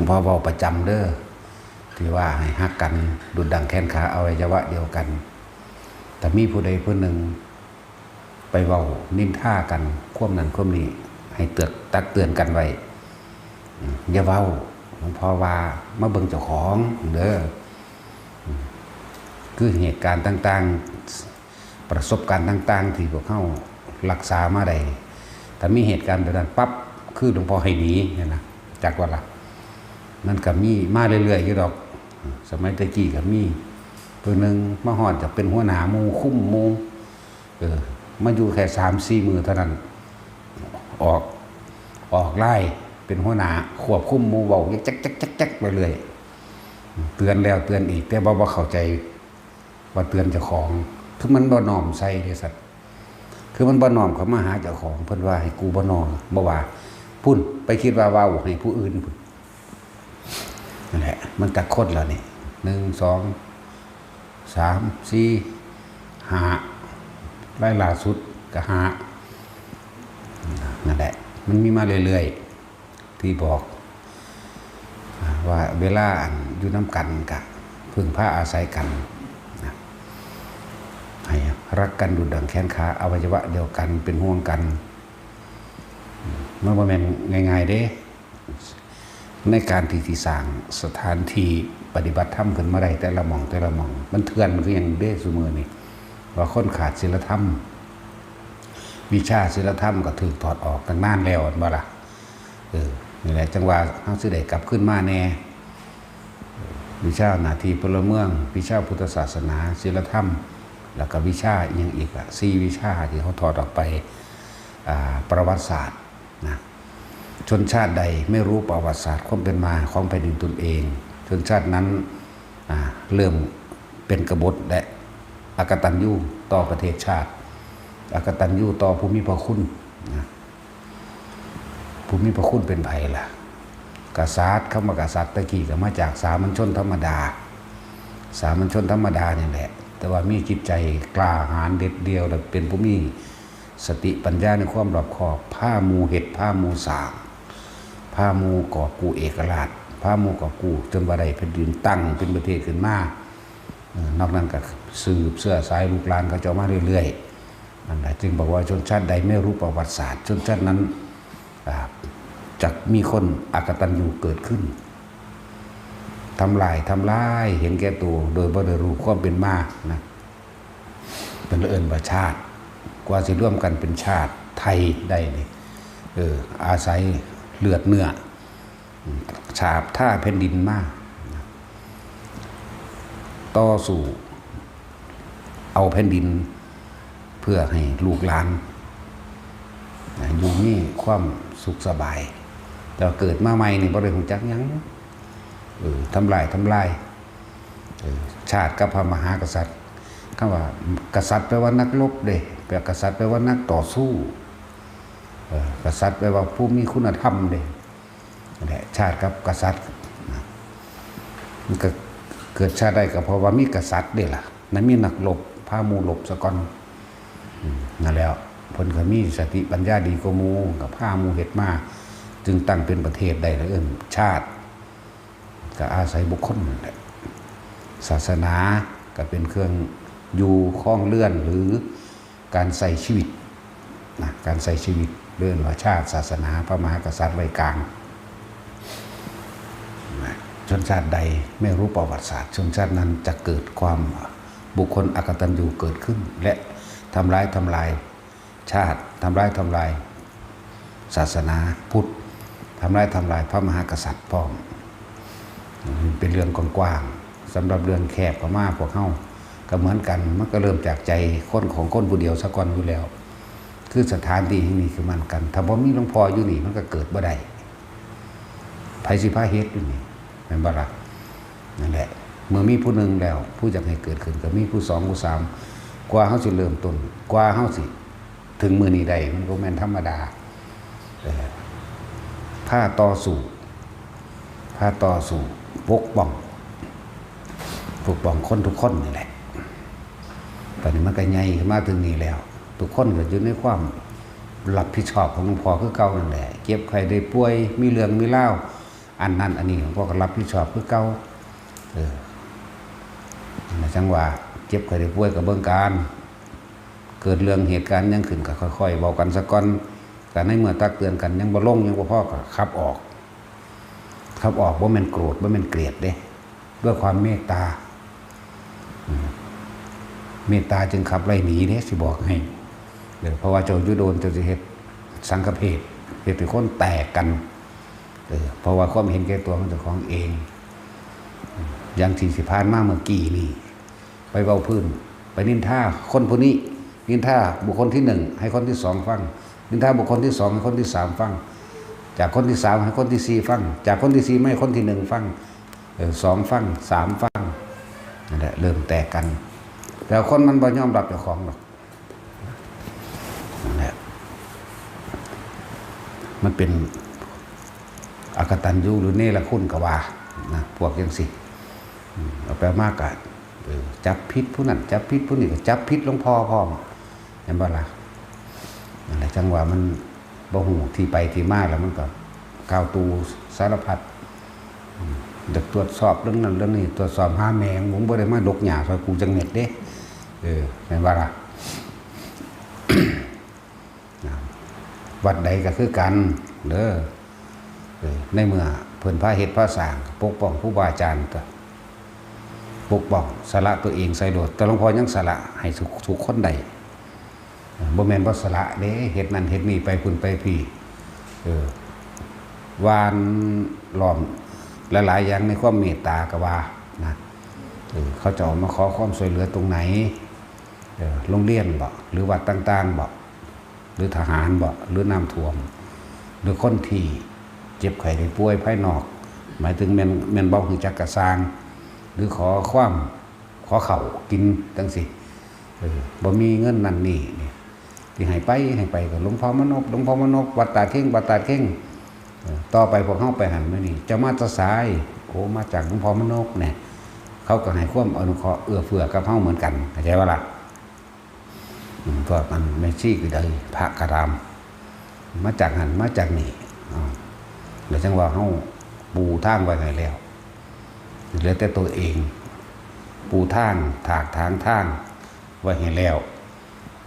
งพ่อบอกประจำเด้อที่ว่าให้ฮักกันดุจดังแขนขาอวัยวะเดียวกันแต่มีผู้ใดผู้หนึ่งไปเว้านินท่ากันควบนั้นควบนี้ให้ตักเตือนกันไว้อย่าเว้าหลวงพ่อว่ามาเบิ่งเจ้าของเด้อคือเหตุการณ์ต่างๆประสบการณ์ต่างๆที่พวกเขารักษามาได้แต่มีเหตุการณ์แบบนั้นปั๊บคือหลวงพ่อให้หนีเนี่ยนะจากว่าละนั่นก็มีมาเรื่อยๆอยู่ดอกสมัยตะกี้ก็มีตัวหนึ่งมาหอดจะเป็นหัวหน้าหมู่คุ้มหมู่มาอยู่แค่3-4 มือเท่านั้นออกไล่เป็นหัวหน้าควบคุมหมู่เบาจักไปเลยเตือนแล้วเตือนอีกแต่บ่เข้าใจว่าเตือนเจ้าของคือมันบ่น้อมใส่เด้อสัตว์คือมันบ่น้อมเข้ามาหาเจ้าของเพิ่นว่าให้กูบ่น้อมบ่ว่าพุ่นไปคิดว่าเว้าให้ผู้อื่นพุ่นนั่นแหละมันจักคนแล้วนี่1 2 3 4 5ไล่ล่าสุดก็5นั่นแหละมันมีมาเรื่อยๆที่บอกว่าเวลาอยู่น้ำกันกะพึ่งพาอาศัยกันนะให้รักกันดุจดั่งแขนขาอวัยวะเดียวกันเป็นห่วงกันมันบ่แม่นง่ายๆเด้ในการที่สร้างสถานที่ปฏิบัติธรรมขึ้นมาได้แต่ละหม่องมันเถื่อนมันก็ยังเด้ซุมื้อนี้ว่าคนขาดศีลธรรมวิชาศีลธรรมก็ถูกถอดออกตั้งนานแล้วบ่ล่ะนี่แหละจังหวะเฮาสิได้กลับขึ้นมาแน่วิชาหน้าที่พลเมืองวิชาพุทธศาสนาศีลธรรมแล้วก็วิชาอีกอย่างอีก4 วิชาที่เขาถอดออกไปประวัติศาสตร์นะชนชาติใดไม่รู้ประวัติศาสตร์ความเป็นมาของแผ่นดินตนเองชนชาตินั้นเริ่มเป็นกบฏและอกตัญญูต่อประเทศชาติอกตัญญูต่อภูมิพระคุณนะภูมิพระคุณเป็นไผล่ะกษัตริย์คำว่ากษัตริย์ตะกี้ก็มาจากสามัญชนธรรมดานี่แหละแต่ว่ามีจิตใจกล้าหาญเด็ดเดียวและเป็นผู้มีสติปัญญาในความรอบคอบผ้ามูเห็ดผ้ามูสางผ้ามูก่อกูเอกราชผ้ามูก่อกูจนว่าได้แผ่นดินตั้งเป็นประเทศขึ้นมานอกนั้นก็สืบเสื้อสายลูกหลานเขาเจ้ามาเรื่อยๆนั่นแหละจึงบอกว่าชนชาติใดไม่รู้ประวัติศาสตร์ชนชาตินั้นจะมีคนอกตัญญูเกิดขึ้นทำลายเห็นแก่ตัวโดยบ่ได้รู้ความเป็นมานะเป็นเอิ้นว่าชาติกว่าสิร่วมกันเป็นชาติไทยได้นี่อาศัยเลือดเนื้อฉาบท่าแผ่นดินมากต่อสู่เอาแผ่นดินเพื่อให้ลูกหลานอยู่มีความสุขสบายแต่เกิดมาใหม่นี่บ่ได้รู้จักหยังทำลายชาติกับพระมหากษัตริย์คำว่ากษัตริย์แปลว่านักรบเด้แปลกษัตริย์แปลว่านักต่อสู้กษัตริย์แปลว่าผู้มีคุณธรรมเด้แหละชาติกับกษัตริย์มันก็เกิดชาติได้ก็เพราะว่ามีกษัตริย์เด้ล่ะนั้นมีนักรบพาหมู่รบซะก่อนนั่นแล้วเพิ่นก็มีสติปัญญาดีกว่าหมู่กับพาหมู่เฮ็ดมาจึงตั้งเป็นประเทศได้แล้วชาติก็อาศัยบุคคลศาสนาก็เป็นเครื่องอยู่คล้องเลื่อนหรือการใส่ชีวิตนะการใส่ชีวิตเรื่องว่าชาติศาสนาพระมหากษัตริย์ไว้กลางชนชาติใดไม่รู้ประวัติศาสตร์ชนชาตินั้นจะเกิดความบุคคลอกตัญญูเกิดขึ้นและทำลายชาติทำลายศาสนาพุทธทำลายพระมหากษัตริย์พร้อมเป็นเรื่องกว้างๆสำหรับเรื่องแคบก็มากพวกเขาก็เหมือนกันมันก็เริ่มจากใจคนของคนผู้เดียวสักก่อนอยู่แล้วคือสถานที่ที่นี่คือมันกันถ้าบ่มีหลวงพ่ออยู่นี่มันก็เกิดบ่ได้ไผสิพาเฮ็ดอยู่นี่แม่นบ่ล่ะนั่นแหละเมื่อมีผู้หนึ่งแล้วผู้จักให้เกิดขึ้นก็มีผู้2ผู้3กว่าเฮาสิเริ่มต้นกว่าเฮาสิถึงมื้อนี้ได้มันบ่แม่นธรรมดาผ้าต่อสู้ปกป้องคนทุกคนนี่แหละตอนนี้มันก็ใหญ่ขึ้นมาถึงนี้แล้วทุกคนก็อยู่ในความรับผิดชอบของหลวงพ่อคือเก่านั่นแหละเก็บใครได้ป่วยมีเรื่องมีเล่า อันนั้นอันนี้หลวงพ่อก็รับผิดชอบคือเก่าจังว่าเจ็บไข้ได้ป่วยกับเบื้องการเกิดเรื่องเหตุการณ์ยังขึ้นก็ค่อยๆบอกกันสักก่อนแต่ในเมื่อตักเตือนกันยังบ่ลงยังบ่พอก็ขับออกบ่แม่นโกรธบ่แม่นเกลียดเด้ด้วยความเมตตาเมตตาจึงขับไล่หนีเด้สิบอกให้เพราะว่าเจ้าอยู่โดนเจ้าสิเฮ็ดสังฆเพศเฮ็ดให้คนแตกกันเพราะว่าความเห็นแก่ตัวของเจ้าของเองอย่างที่สิผ่านมาเมื่อกี้นี่ไปเว้าพื้นไปนินทาคนผู้นี้นินทาบุคคลที่1ให้คนที่2ฟังนินทาบุคคลที่2ให้คนที่3ฟังจากคนที่3ให้คนที่4ฟังจากคนที่4ไม่ให้คนที่1ฟัง2ฟัง3ฟังนั่นแหละเริ่มแตกกันแต่คนมันบ่ยอมรับเจ้าของหรอกนั่นแหละมันเป็นอกตัญญูหรือเนรคุณก็ว่านะพวกจังสิเอาไปมากกะจับพิษผู้นั้นจับพิษผู้นี้ก็จับพิษหลวงพ่อพ่อเห็นบ่ล่ะนั่นแหละจังว่ามันบ่ฮู้ที่ไปที่มาแล้วมันก็ก้าวตูสารพัดเด็กตรวจสอบเรื่องนั้นเรื่องนี้ตรวจสอบหาแมงผมบ่ได้มาดกหญ้าซอยกูจังเม็ดเด้เห็นบ่ล่ะ วัดใดก็คือกันเด้อในเมื่อเพิ่นพาเฮ็ดพาสร้างปกป้องผู้บาอาจารย์ก็ปกป้องสละตัวเองใส่โดดแต่หลวงพ่อยังสละให้ทุกคนได้บ่แม่นบ่สละเด้เฮ็ดนั่นเฮ็ดนี่ไปพุ่นไปพี่วานล้อมหลายๆอย่างในความเมตตาก็ว่านะเขาจะมาขอความช่วยเหลือตรงไหนโรงเรียนบ่หรือวัดต่างๆบ่หรือทหารบ่หรือน้ำท่วมหรือคนที่เจ็บไข้ได้ป่วยภายนอกหมายถึงแม่นบ่ฮู้จักกะสร้างหรือขอข้าวกินจังซี่บ่มีเงินนั่นนี่ที่ให้ไปก็หลวงพ่อมนพวัดตาเข่งต่อไปพวกเฮาไปหันมื้อนี้จะมาจะสายโอ้มาจากหลวงพ่อมนพเนี่ยเขาก็ให้ความอนุเคราะห์เอื้อเฟื้อกับเฮาเหมือนกันเข้าใจบ่ล่ะพวกมันไม่ชี้คือใดพระกรามมาจากหันมาจากนี่แล้วจังว่าเฮาปูทางไว้ให้แล้วเหลือแต่ตัวเองปูทางถากทางไว้ให้แล้ว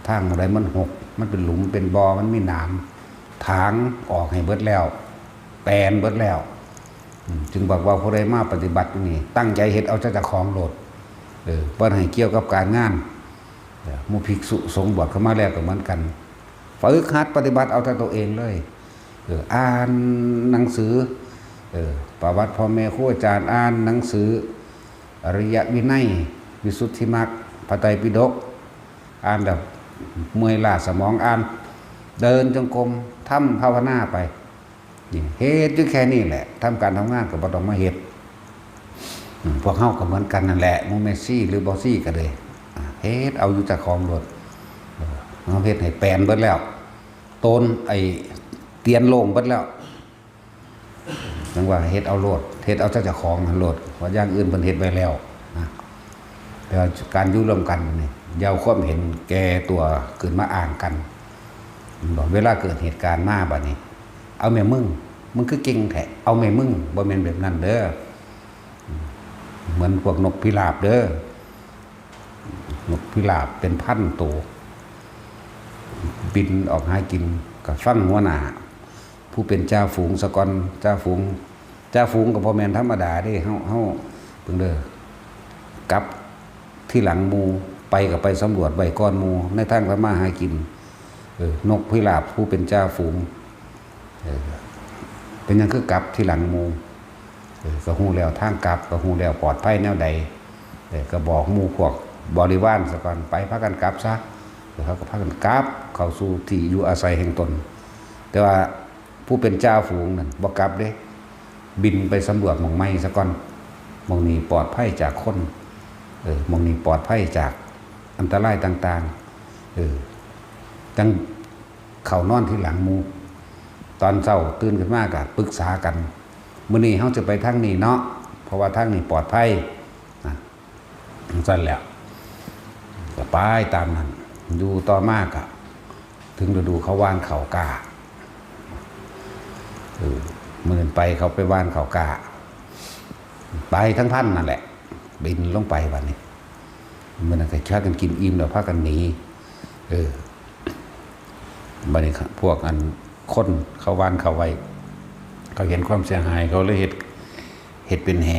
ทางอะไรมันหกมันเป็นหลุมเป็นบ่อมันมีน้ำทางออกให้เบิดแล้วแปลนเบิดแล้วจึงบอกว่าผู้ใดมาปฏิบัตินี่ตั้งใจเฮ็ดเอาเจ้าของโลดเปิ้นให้เกี่ยวกับการงานหมู่ภิกษุสงฆ์บวชเข้ามาแล้วก็เหมือนกันฝึกหัดปฏิบัติเอาแต่ตัวเองเลยอ่านหนังสือประวัติพ่อแม่ครูอาจารย์อ่านหนังสืออริยวินัยวิสุทธิมรรคพระไตรปิฎกอ่านแบบเมื่อยล้าสมองอ่านเดินจงกรมทำภาวนาไปเฮ็ดอยู่แค่นี้แหละทำการทำงานก็บ่ต้องมาเฮ็ดพวกเฮาก็เหมือนกันนั่นแหละมูเมซี่หรือบอซี่ก็เลยเฮ็ดเอาอยู่จากของรถเฮาเฮ็ดให้แปลนเบิดแล้วต้นไอ้เตียนโล่งเบิดแล้วจังว่าเฮ็ดเอาโลดเฮ็ดเอาเจ้าของนั่นโลดว่าอย่างอื่นเพิ่นเฮ็ดไว้แล้วนะแต่การอยู่ร่วมกันนี่อย่าเอาความเห็นแก่ตัวขึ้นมาอ้างกันบอกเวลาเกิดเหตุการณ์มาบัดนี้เอาแม่มึงคือเก่งแท้เอาแม่มึงบ่แม่นแบบนั้นเด้อเหมือนพวกนกพิราบเด้อนกพิราบเป็นพันตัวบินออกหากินกับฟังหัวหน้าผู้เป็นเจ้าฝูงสะกอนเจ้าฝูงกับพ่อแม่นธรรมดาเด้เฮาเพิ่งเด้อกลับที่หลังหมู่ไปก็ไปสำรวจไว้ก่อนหมู่ในทางทำมาหากินนกพิราบผู้เป็นเจ้าฝูงเป็นยังคือกลับที่หลังหมู่ก็ฮู้แล้วทางกลับก็ฮู้แล้วปลอดภัยแนวใดก็บอกหมู่พวกบริวารซะก่อนไปพากันกลับซะเขาก็พากันกลับเข้าสู่ที่อยู่อาศัยแห่งตนแต่ว่าผู้เป็นเจ้าฝูงนั่นบ่กลับเด้บินไปสำรวจหม่องใหม่ซะก่อนหม่องนี้ปลอดภัยจากคนหม่องนี้ปลอดภัยจากอันตรายต่างๆจังเข้านอนที่หลังหมู่ตอนเช้าตื่นขึ้นมาก็ปรึกษากันมื้อนี้เฮาจะไปทางนี้เนาะเพราะว่าทางนี้ปลอดภัยสั่นแล้วก็ไปตามนั้นอยู่ต่อมากถึงฤดูเขาว่านเขากา มื่นไปเขาไปบ้านเขากาไปทั้งพันนั่นแหละบินลงไปวันนี้มันก็ชากันกินอิ่มแล้วพากันหนีบัดนี้พวกอันคนเขาบ้านเขาไว้เขาเห็นความเสียหายเขาเลยเห็ดเป็นแห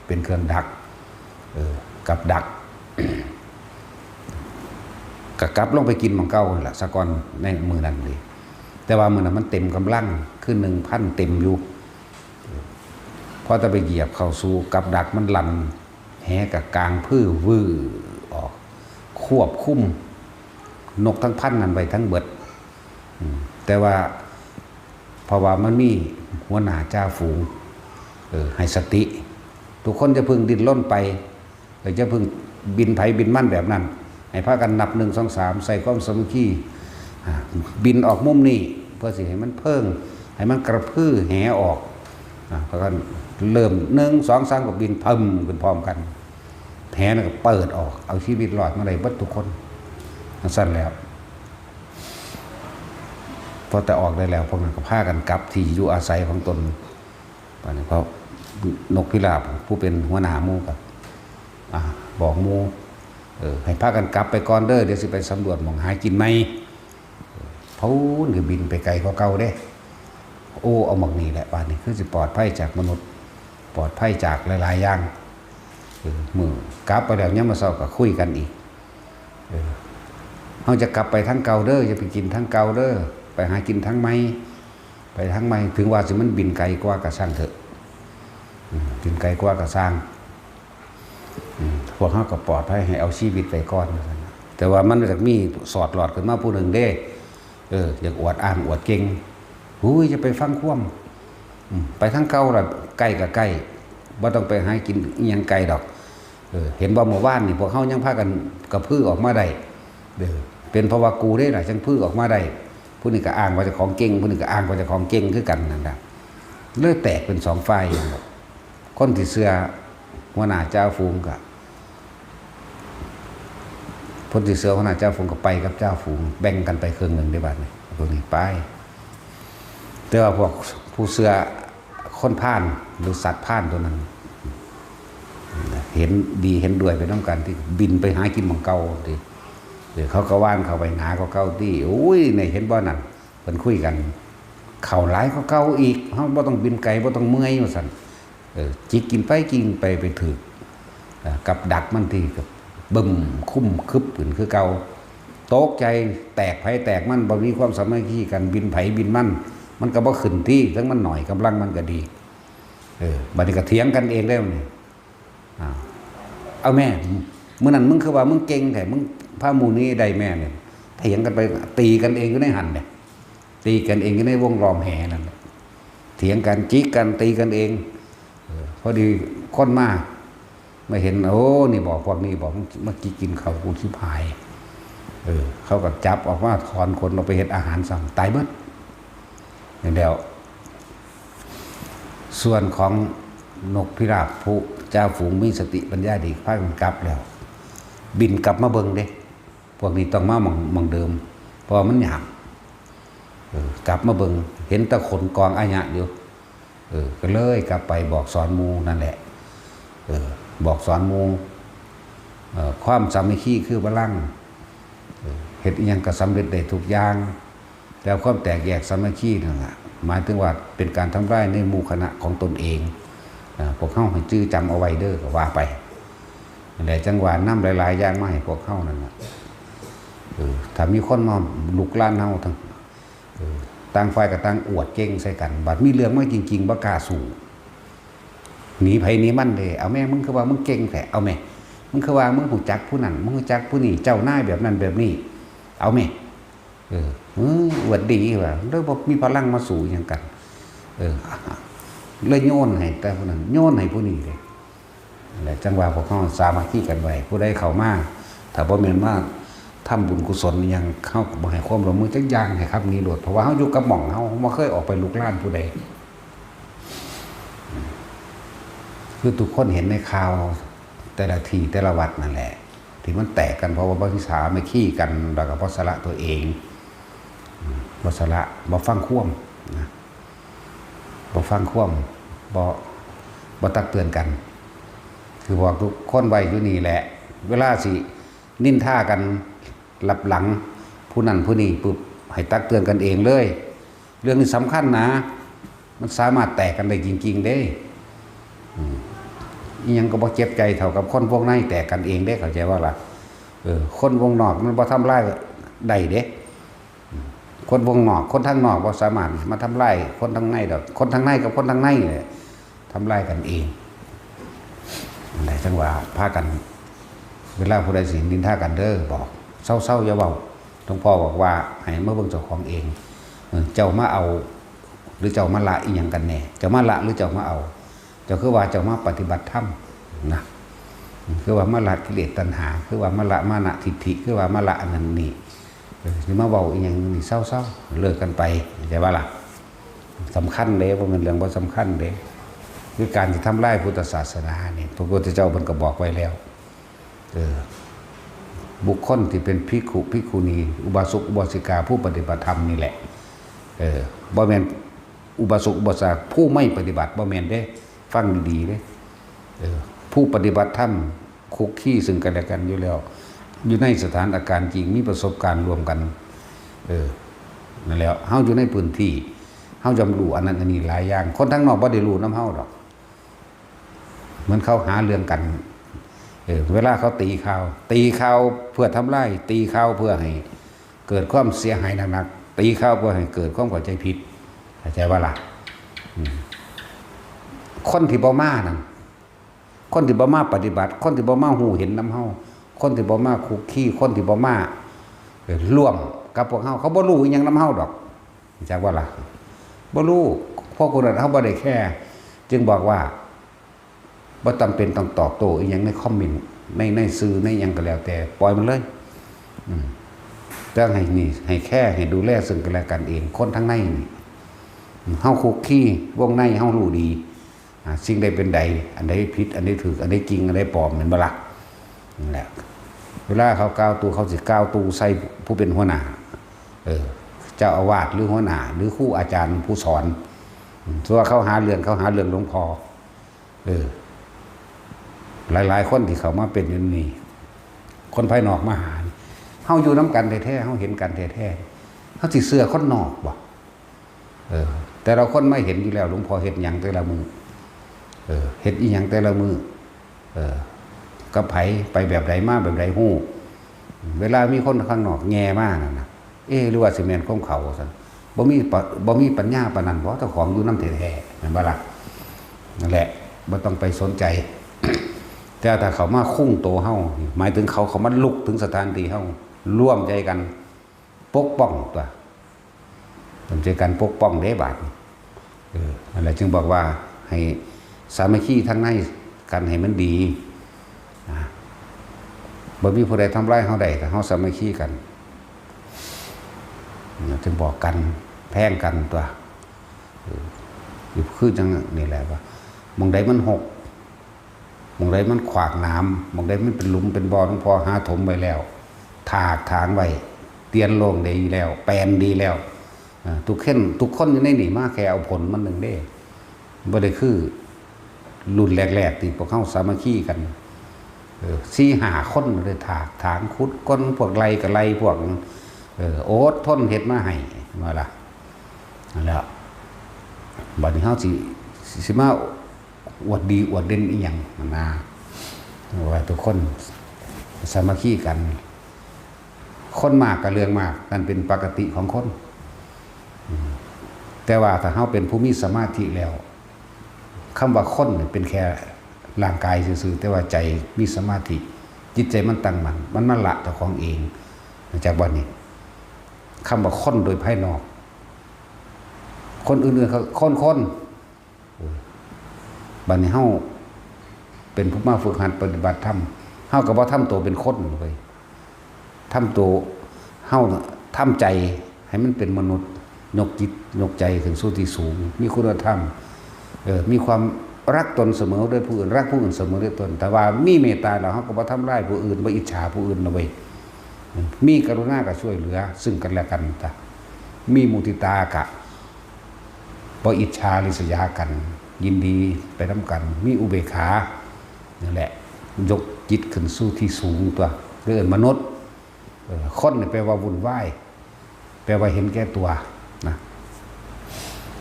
เป็นเครื่องดักกับดักกับลงไปกินมังเก้าแหละสะกอนในมือนั้นเลยแต่ว่ามือนั้นมันเต็มกำลังขึ้น1,000เต็มอยู่พอจะไปเหยียบเข้าสู่กับดักมันลั่นแหกับกลางพื้นวื้อออกควบคุมนกทั้งพันนั้นไปทั้งเบิดแต่ว่าเพราะว่ามันมีหัวหน้าจ่าฝูงให้สติทุกคนจะพึงดิ้นร่นไปจะพึงบินไผบินมั่นแบบนั้นให้พากันนับ1 2 3ใส่ความสามัคคีบินออกมุมนี้เพื่อสิให้มันเพิ่งให้มันกระพือแหออกเพราะกันเริ่ม1 2 3กับบินเพิ่มขึ้นพร้อมกันแหนั่นก็เปิดออกเอาชีวิตรอดมาได้เบิดทุกคนสั้นแล้วพอแต่ออกได้แล้วพวกนั้นก็พากันกลับที่อยู่อาศัยของตนเพราะนกพิราบผู้เป็นหัวหน้าหมู่กับบอกหมู่ให้พากันกลับไปก่อนเด้อเดี๋ยวสิไปสำรวจหม่องหากินไหมเขาหรือบินไปไกลกว่าเก่าเด้เอาหม่องนี้แหละป่านนี้คือสิปลอดภัยจากมนุษย์ปลอดภัยจากหลายๆอย่างมือกลับไปแล้วเนี่ยมาเศร้าก็คุยกันอีกเขาจะกลับไปทั้งเก่าเด้อจะไปกินทั้งเก่าเด้อไปหากินทั้งไม้ไปทั้งไม้ถึงว่าสิมันบินไกลกว่ากระสร้างเถอะบินไกลกว่ากระสร้างพวกเขาก็ปลอดภัยให้เอาชีวิตไปก่อนแต่ว่ามันจะมีสอดหลอดขึ้นมาผู้หนึ่งเด้อยากอวดอ้างอวดเก่งจะไปฟังคว่ำไปทั้งเก่าละใกล้กับใกล้ว่าต้องไปหากินยังไกลดอกเห็นว่าหมู่บ้านนี่พวกเขายังพากันกระพือออกมาได้เป็นเพราะว่ากูได้หลายจังพือออกมาได้ผู้นี้ก็อ้างว่าจะของเก่งผู้นี้ก็อ้างว่าจะของเก่งคือกันนั่นแหละเลื่อยแตกเป็น2 ฝ่ายคนที่เสื้อหัวหน้าเจ้าฝูงกับคนที่เสื้อหัวหน้าเจ้าฝูงก็ไปกับเจ้าฝูงแบ่งกันไปครึ่งหนึ่งได้บ้างนี่พวกนี้ไปแต่ว่าพวกผู้เสื้อคนพ่านหรือสัตว์พ่านตัวนั้นเห็นดีเห็นด้วยไปน้ำกันที่บินไปหากินของเก่าที่เดี๋ยวเขาก็ว่านเขาไปหาเขาเก่าที่เนี่ยเห็นบ่นั่นเป็นคุยกันเข่าหลายเขาเก่าอีกเขาบ่ต้องบินไกลบ่ต้องเมื่อยมาสั่นจิกกินไปถือกับดักมันที่กับบึ้มคุ้มคึบขึ้นคือเก่าโต๊ะใจแตกไผแตกมันบ่มีความสามัคคีกันบินไผบินมันก็บ่ขึ้นที่ทั้งมันหน่อยกำลังมันก็ดีบัดนี้ก็เถียงกันเองได้นี่เอาแม่เมื่อนั้นมึงคือว่ามึงเก่งแต่มึงพาหมู่นี้ได้แม่เนี่ยเถียงกันไปตีกันเองก็ได้หันเนี่ยตีกันเองก็ได้วงล้อมแห่นั่นเถียงกันจิกกันตีกันเองพอดีคนมาเห็นนี่บอกพวกนี้บอกเมื่อกี้กินเขากูชิบหายเขาก็จับออกว่าถอนคนเราไปเห็ดอาหารสั่งตายเบิดอย่างเดียวส่วนของนกพิราบผู้เจ้าฝูงมีสติปัญญาดีพากันกลับแล้วบินกลับมาเบิ่งเด้พวกนี้ต้องมาหม่องเดิมเพราะมันหยาบกลับมาเบิ่งเห็นตะขนกองอาญะอยู่ก็เลยกลับไปบอกสอนหมู่นั่นแหละบอกสอนหมู่ความสามัคคีคือพลังเฮ็ดอีหยังก็สำเร็จได้ทุกอย่างแต่ความแตกแยกสามัคคีนั่นแหละหมายถึงว่าเป็นการทำร้ายในหมู่คณะของตนเองพวกเข้าให้จื้อจำเอาไว้เด้อก็ว่าไปแต่จังหวะน้ำหลายๆอย่างมาให้พวกเข้านั่นแหละถ้ามีคนมาลุกล้านเฮาทั้งต่างฝ่ายกับต่างอวดเก่งใส่กันบัดมีเรื่องมาจริงๆบ่กล้าสู้หนีไผหนีมันเลยเอาแม่มึงคือว่ามึงเก่งแต่เอาแม่มึงคือว่ามึงหูจักผู้นั้นมึงหูจักผู้นี้เจ้านายแบบนั้นแบบนี้เอาแม่อวดดีว่าแล้วบ่มีพลังมาสู้อย่างกันเลยโยนให้แต่ผู้นั้นโยนให้ผู้นี้เลยแหละจังหวะพวกเขาสามัคคีกันไว้ผู้ใดเข้ามาถ้าบ่แม่นว่าทำบุญกุศลยังเข้าบ่ให้ความร่วมมือจักอย่างให้ครับนี่โลดเพราะว่าเฮาอยู่กับหม่องเฮาบ่เคยออกไปลุกลานผู้ใดคือทุกคนเห็นในข่าวแต่ละทีแต่ละวัดนั่นแหละที่มันแตกกันเพราะว่าบ่ศึกษาไม่ขี้กันแล้วก็บ่สละตัวเองบ่สละบ่ฟังคว่ำนะ บ่ฟังความบ่ตักเตือนกันคือบอกทุกคนไว้อยู่นี่แหละเวลาสินินท่ากันหลับหลังผู้นั้นผู้นี้ปุ๊บให้ตักเตือนกันเองเลยเรื่องนี้สำคัญนะมันสามารถแตกกันได้จริงๆเด้ยังก็บ่เจ็บใจเท่ากับคนวงในแตกกันเองเด้เข้าใจว่าล่ะคนวงนอกมันบ่ทำลายได้เด้คนวงนอกคนทางนอกบ่สามารถมาทำลายคนทางในดอกคนทางในกับคนทางในเนี่ยทำลายกันเองอะไรจังว่าพากันเวลาผู้ใดสินินทากันเด้อบอกเศร้าๆอย่าเว้าหลวงพ่อบอกว่าให้มาเบิ่งเจ้าของเองเจ้ามาเอาหรือเจ้ามาละอีหยังกันแน่เจ้ามาละหรือเจ้ามาเอาเจ้าคือว่าเจ้ามาปฏิบัติธรรมนะคือว่ามาละกิเลสตัณหาคือว่ามาละมานะทิฏฐิคือว่ามาละอันนั้นนี่หรือมาเว้าอีหยังนี่เศร้าๆเลิกกันไปใช่ป่ะล่ะสำคัญเด้บ่แม่นเรื่องบ่สำคัญเด้คือการที่ทำลายพุทธศาสนาเนี่ยพระพุทธเจ้าเพิ่นก็บอกไว้แล้วบุคคลที่เป็นภิกขุภิกขุณีอุบาสกอุบาสิกาผู้ปฏิบัติธรรมนี่แหละบ่แม่นอุบาสกอุบาสิกาผู้ไม่ปฏิบัติบ่แม่นเด้ฟังดีๆเด้ผู้ปฏิบัติธรรมคุกคีซึ่งกันและกันอยู่แล้วอยู่ในสถานการณ์จริงมีประสบการณ์รวมกันนั่นแหละเฮาอยู่ในพื้นที่เฮาจำรู้อันนั้นอันนี้หลายอย่างคนทั้งนอกบ่ได้รู้นำเฮาดอกเหมือนเขาหาเรื่องกันเวลาเขาตีข่าวเพื่อทำลายตีข่าวเพื่อให้เกิดความเสียหายหนักๆตีข่าวเพื่อให้เกิดความเข้าใจผิดเข้าใจว่าล่ะคนที่บ่มานั่นคนที่บ่มาปฏิบัติคนที่บ่มาหูเห็นนำเฮาคนที่บ่มาคุกคีคนที่บ่มาร่วมกับพวกเฮาเขาบ่รู้อีหยังนำเฮาดอกเข้าใจว่าล่ะบ่รู้เพราะคนนั้นเฮาบ่ได้แค่จึงบอกว่าบ่จำเป็นต้องตอบโต้อีหยังในคอมเมนต์ในสื่อในหยังก็แล้วแต่ปล่อยมันเลยแต่ให้แค่ให้ดูแลซึ่งกันและกันเองคนทั้งในนี่เฮาคุกคีวงในเฮารู้ดีสิ่งใดเป็นใดอันใดผิดอันใดถูกอันใดจริงอันใดปลอมแม่นบ่ล่ะนั่นแหละเวลาเขากล่าวตูเขาสิกล่าวตูใส่ผู้เป็นหัวหน้าเจ้าอาวาสหรือหัวหน้าหรือครูอาจารย์ผู้สอนส่วนเขาหาเรื่องหลวงพ่อหลายๆคนที่เขามาเป็นอยู่นี่คนภายนอกมาหาเฮาอยู่น้ำกันแท้ๆเฮาเห็นกันแท้ๆเฮาสิเสื้อคนนอกบ่แต่เราคนไม่เห็นอยู่แล้วหลวงพ่อเฮ็ดหยังแต่ละมือเฮ็ดอีหยังแต่ละมือกับไผไปแบบใดมาแบบใดฮู้เวลามีคนข้างนอกแง่มานั่นน่ะหรือว่าสิแม่นของเขาซั่นบ่มีปัญญาปานนั้นเพราะเจ้าของอยู่นำแท้ๆแม่นบ่ล่ะนั่นแหละบ่ต้องไปสนใจแต่ถ้าเขามาคุ้งโตเฮาหมายถึงเขามาลุกถึงสถานที่เฮาร่วมใจกันปกป้องตัวร่วมใจกันปกป้องเด้บาดนั่นแหละจึงบอกว่าให้สามัคคีทั้งในกันให้มันดีบ่มีผู้ใดทำร้ายเฮาได้แต่เฮาสามัคคีกันจึงบอกกันแพงกันตัวอยู่คือจังนี่แหละว่าหม่องใดมันหกหม่องใดมันขวากน้ำหม่องใดมันเป็นหลุมเป็นบ่อหลวงพ่อหาถมไว้แล้วถากถางไว้เตียนโล่งดีแล้วแปลนดีแล้วทุกคนอยู่ในนี่มาแค่เอาผลมันนึงเด้บ่ได้คือรุ่นแรกๆที่พวกเฮาสามัคคีกัน4-5 คนเลยถากถางขุดก้นพวกไรกับไรพวกโอ๊ตทนเฮ็ดมาให้ว่าล่ะนั่นแหละบัดนี้เฮาสิมาอวดดีอวดเด่นอีหยังนะว่าทุกคนสามัคคีกันคนมากกับเรื่องมากนั่นเป็นปกติของคนแต่ว่าถ้าเฮาเป็นผู้มีสมาธิแล้วคำว่าคนเป็นแค่ร่างกายซื่อๆแต่ว่าใจมีสมาธิจิตใจมันตั้งมั่นมันละเจ้าของเองจากวันนี้คำว่าคนโดยภายนอกคนอื่นๆเขาคนบัดนี้เฮาเป็นผู้มาฝึกหัดปฏิบัติธรรมเฮาก็บ่ทำตัวเป็นคนเลยทำตัวเฮาทำใจให้มันเป็นมนุษย์ยกจิตยกใจถึงสู่ที่สูงมีคุณธรรมมีความรักตนเสมอด้วยผู้อื่นรักผู้อื่นเสมอด้วยตนแต่ว่ามีเมตตาเราเฮาก็บ่ทำร้ายผู้อื่นบ่อิจฉาผู้อื่นนะเว้ยมีกรุณาก็ช่วยเหลือซึ่งกันและกันจ้ะมีมุทิตากะ บ่อิจฉาริษยากันยินดีไปนำกันมีอุเบกขานี่แหละยกจิตขึ้นสู่ที่สูงตัวเรื่องมนุษย์คนนี่แปลว่าวุ่นวายแปลว่าเห็นแก่ตัวนะ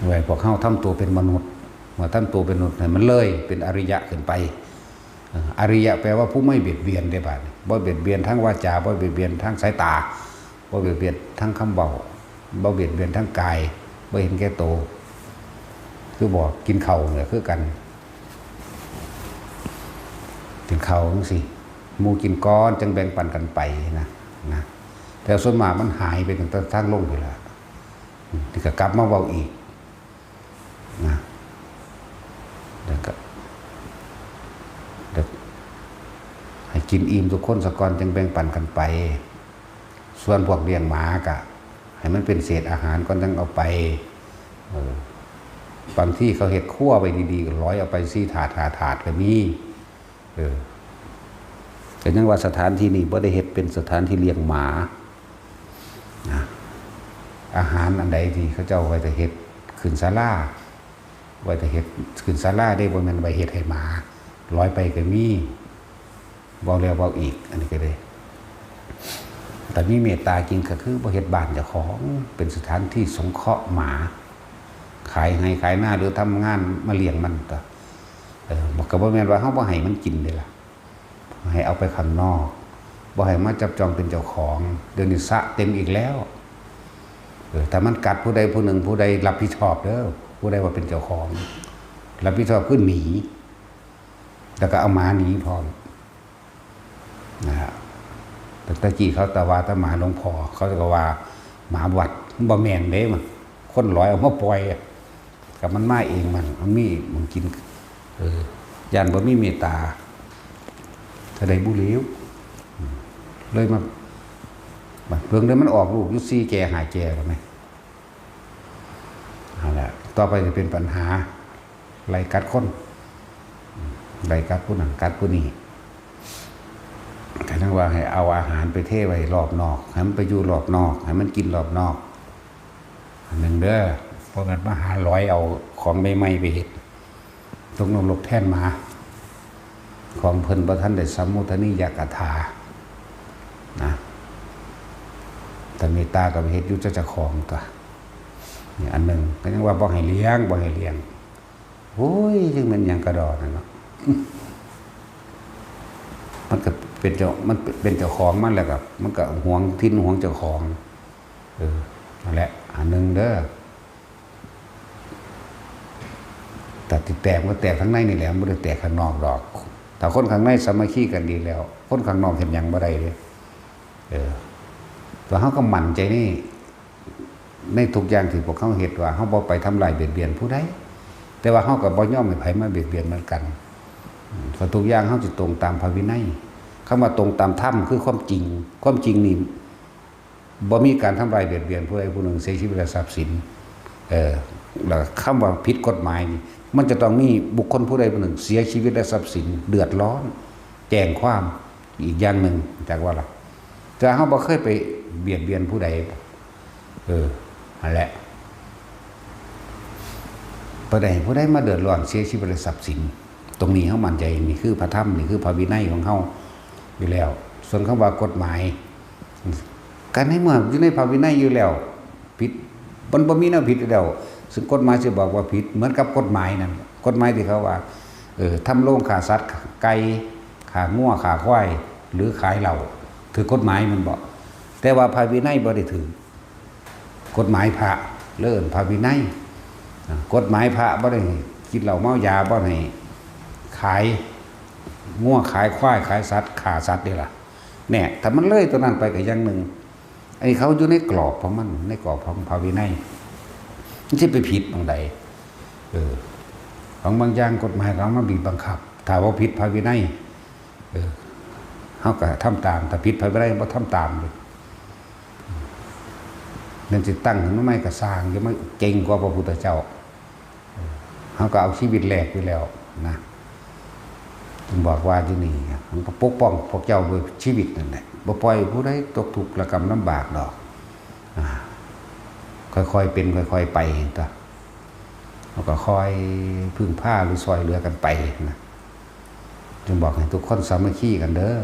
ไว้พวกเฮาทำตัวเป็นมนุษย์เมื่อทำตัวเป็นมนุษย์มันเลยเป็นอริยะขึ้นไปอริยะแปลว่าผู้ไม่เบียดเบียนได้บาดบ่เบียดเบียนทั้งวาจาบ่เบียดเบียนทั้งสายตาบ่เบียดเบียนทั้งคำเบาบ่เบียดเบียนทั้งกายบ่เห็นแก่ตัวคือบอกกินข้าวเนี่ยคือกันกินข้าวจังซี่หมู่กินก้อนจังแบ่งปันกันไปนะแต่ส่วนมากมันหายไปตั้งแต่ทางลงอยู่แล้วที่ก็กลับมาเว้าอีกนะแล้วก็ให้กินอิ่มทุกคนสะก่อนจังแบ่งปันกันไปส่วนพวกเลี้ยงหมากะให้มันเป็นเศษอาหารก่อนจังเอาไปบางที่เขาเฮ็ดคั่วไปดีๆก็ร้อยเอาไป4 ถาดก็มีแต่ยังว่าสถานที่นี้บ่ได้เฮ็ดเป็นสถานที่เลี้ยงหมานะอาหารอันใดที่เขาเจ้าไว้แต่เฮ็ดขึ้นศาลาไว้แต่เฮ็ดขึ้นศาลาได้บ่แม่นไว้เฮ็ดให้หมาร้อยไปก็มีเว้าแล้วเว้าอีกอันนี้ก็ได้แต่มีเมตตาจริงก็คือบ่เฮ็ดบ้านเจ้าของเป็นสถานที่สงเคราะห์หมาขายให้ขายหน้าหรือทำงานมาเลี้ยงมันต่อบอกก็บ่แม่นว่าเฮาบ่ให้มันกินเด้ล่ะให้เอาไปข้างนอกบ่ให้มาจับจองเป็นเจ้าของเดี๋ยวนี้สะเต็มอีกแล้วถ้ามันกัดผู้ใดผู้หนึ่งผู้ใดรับผิดชอบเด้อผู้ใดว่าเป็นเจ้าของรับผิดชอบคือหนีแล้วก็เอาหมาหนีพร้อมนะฮะแต่ตะกี้เขาตะวาตะหมาหลวงพ่อเขาจะว่าหมาวัดบ่แม่นเด้มันคนร้อยเอามาปล่อยกับมันมาเองมันมีมันกินย่านบ่มีเมตตาถ้าได้บุหรี่เลยมาเพิ่งได้มันออกลูกยุซี่แก่หายแก่แล้วไหมเอาละต่อไปจะเป็นปัญหาไล่กัดคนไล่กัดผู้นั้นกัดผู้นี้แต่ทั้งว่าให้เอาอาหารไปเทไว้รอบนอกให้มันไปอยู่รอบนอกให้มันกินรอบนอกหนึ่งเด้อเพราะงั้นมาหาร้อยเอาของใหม่ๆไปเฮ็ดตรงนรกแท่นมาของเพิ่นประทันได้สัมมุทนิยกถานะแต่เมตตากับเฮ็ดอยู่เจ้าของตัวนี่อันหนึ่งก็ยังว่าบ่ให้เลี้ยงโอ้ยจึงมันหยังกระดอนั่นเนาะมันก็เป็นเจ้าของมันแหละครับมันก็หวงทิ่นหวงเจ้าของนั่นแหละอันหนึ่งเด้อแต่ที่แตกมันแตกข้างในนี่แหละไม่ได้แตกข้างนอกดอกถ้าคนข้างในสามัคคีกันดีแล้วคนข้างนอกเห็นยังบ่ได้เลยตัวเขาก็หมั่นใจนี่ในทุกอย่างที่พวกเขาเห็นว่าเขาบ่ไปทำลายเบียดเบียนผู้ใดแต่ว่าเขาก็บ่ยอมให้ไผมาเบียดเบียนเหมือนกันเพราะทุกอย่างเขาจะตรงตามพระวินัยคำว่าตรงตามธรรมคือความจริงนี่บ่มีการทำลายเบียดเบียนผู้ใดผู้หนึ่งเสียชีวิตและทรัพย์สินแล้วคำว่าผิดกฎหมายนี่มันจะต้องมีบุคคลผู้ใดผู้หนึ่งเสียชีวิตและทรัพย์สินเดือดร้อนแจ้งความอีกอย่างหนึ่งจากว่าล่ะแต่เขาบ่เคยไปเบียดเบียนผู้ใดนั่นแหละผู้ใดมาเดือดร้อนเสียชีวิตและทรัพย์สินตรงนี้เขามั่นใจนี่คือพระธรรมนี่คือพระวินัยของเขาอยู่แล้วส่วนคำว่ากฎหมายการให้เมื่ออยู่ในพระวินัยอยู่แล้วผิดมันบ่มีแนวผิดแล้วซึ่งกฎหมายจะบอกว่าผิดเหมือนกับกฎหมายนั่นกฎหมายที่เขาว่าทำโรงฆ่าสัตว์ไก่ฆ่างัวฆ่าควายหรือขายเหล้าถือกฎหมายมันบอกแต่ว่าพระวินัยบ่ได้ถือกฎหมายพระเลิ่นพระวินัยกฎหมายพระบ่ได้กินเหล้าเมายาบ่ให้ขายงัวขายควายขายสัตว์ฆ่าสัตว์นี่ล่ะเนี่ยแต่มันเลยตัวนั้นไปก็อย่างหนึ่งไอ้เขาอยู่ในกรอบของมันในกรอบของพระวินัยไม่ใช่ไปผิดบางใดของบางอย่างกฎหมายเขามาบีบบังคับถ้าว่าผิดพระวินัยเขาก็ทำตามถ้าผิดพระวินัยเขาทำตามเลยนั่นจะตั้งขึ้นมาไม่กระสร้างยังไม่เก่งกว่าพระพุทธเจ้าเขาก็เอาชีวิตแหลกไปแล้วนะจึงบอกว่าที่นี่มันก็ปกป้องพวกเจ้าด้วยชีวิตนั่นแหละบ่ปล่อยผู้ใดตกทุกข์ระกำลำบากดอกค่อยๆเป็นค่อยๆไปต่อ เราก็คอยพึ่งผ้าหรือซอยเหลือกันไปนะจึงบอกให้ทุกคนสามัคคีกันเด้อ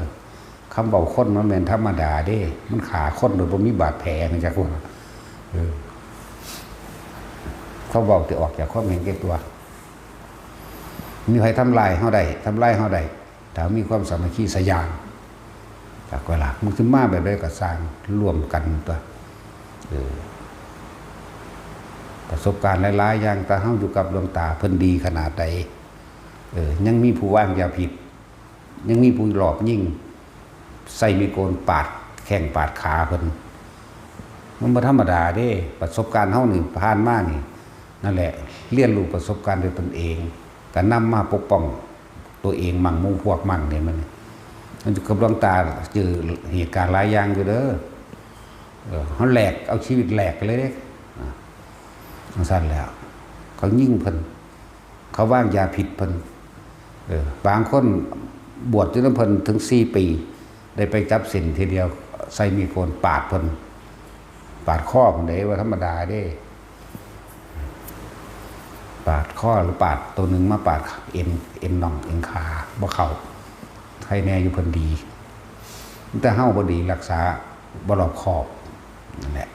คำบอกคนมันเป็นธรรมดาเด้มันขาคนโดยบ่มีบาดแผลนะจ๊ะคุณเขาบอกจะออกจากความเห็นแก่ตัวมีใครทำลายเฮาได้ทำลายเฮาได้แต่มีความสามัคคีสยามจากเวลามันจะมาแบบใดก็สร้างร่วมกันตัวประสบการณ์หลายๆอย่างตาเฮาอยู่กับดวงตาเพิ่นดีขนาดใดยังมีผู้ว่างยาผิดยังมีผู้หลอกยิ่งใส่มีโกนปาดแข้งปาดขาเพิ่นมันบ่ธรรมดาเด้ประสบการณ์เฮานี่ผ่านมานี่นั่นแหละเรียนรู้ประสบการณ์ด้วยตนเองก็นำมาปกป้องตัวเองมั่งหมู่พวกมั่งเนี่ยมันกับดวงตาเจอเหตุการณ์หลายอย่างอยู่เด้อเขาแหลกเอาชีวิตแหลกเลยเด้สั้นแล้วเขายิ่งเพิ่นเขาว่างยาผิดเพิ่นบางคนบวชจนเพิ่นถึง4 ปีได้ไปจับเส้นทีเดียวใส่มีโกนปาดเพิ่นปาดข้อเพิ่นได้ว่าธรรมดาเด้ปาดข้อหรือปาดตัวหนึ่งมาปาดเอ็นน่องเอ็นขาบ่เข้าใครแน่อยู่เพิ่นดีแต่เฮาบ่ดีรักษาบ่รอบคอบนั่นแหละ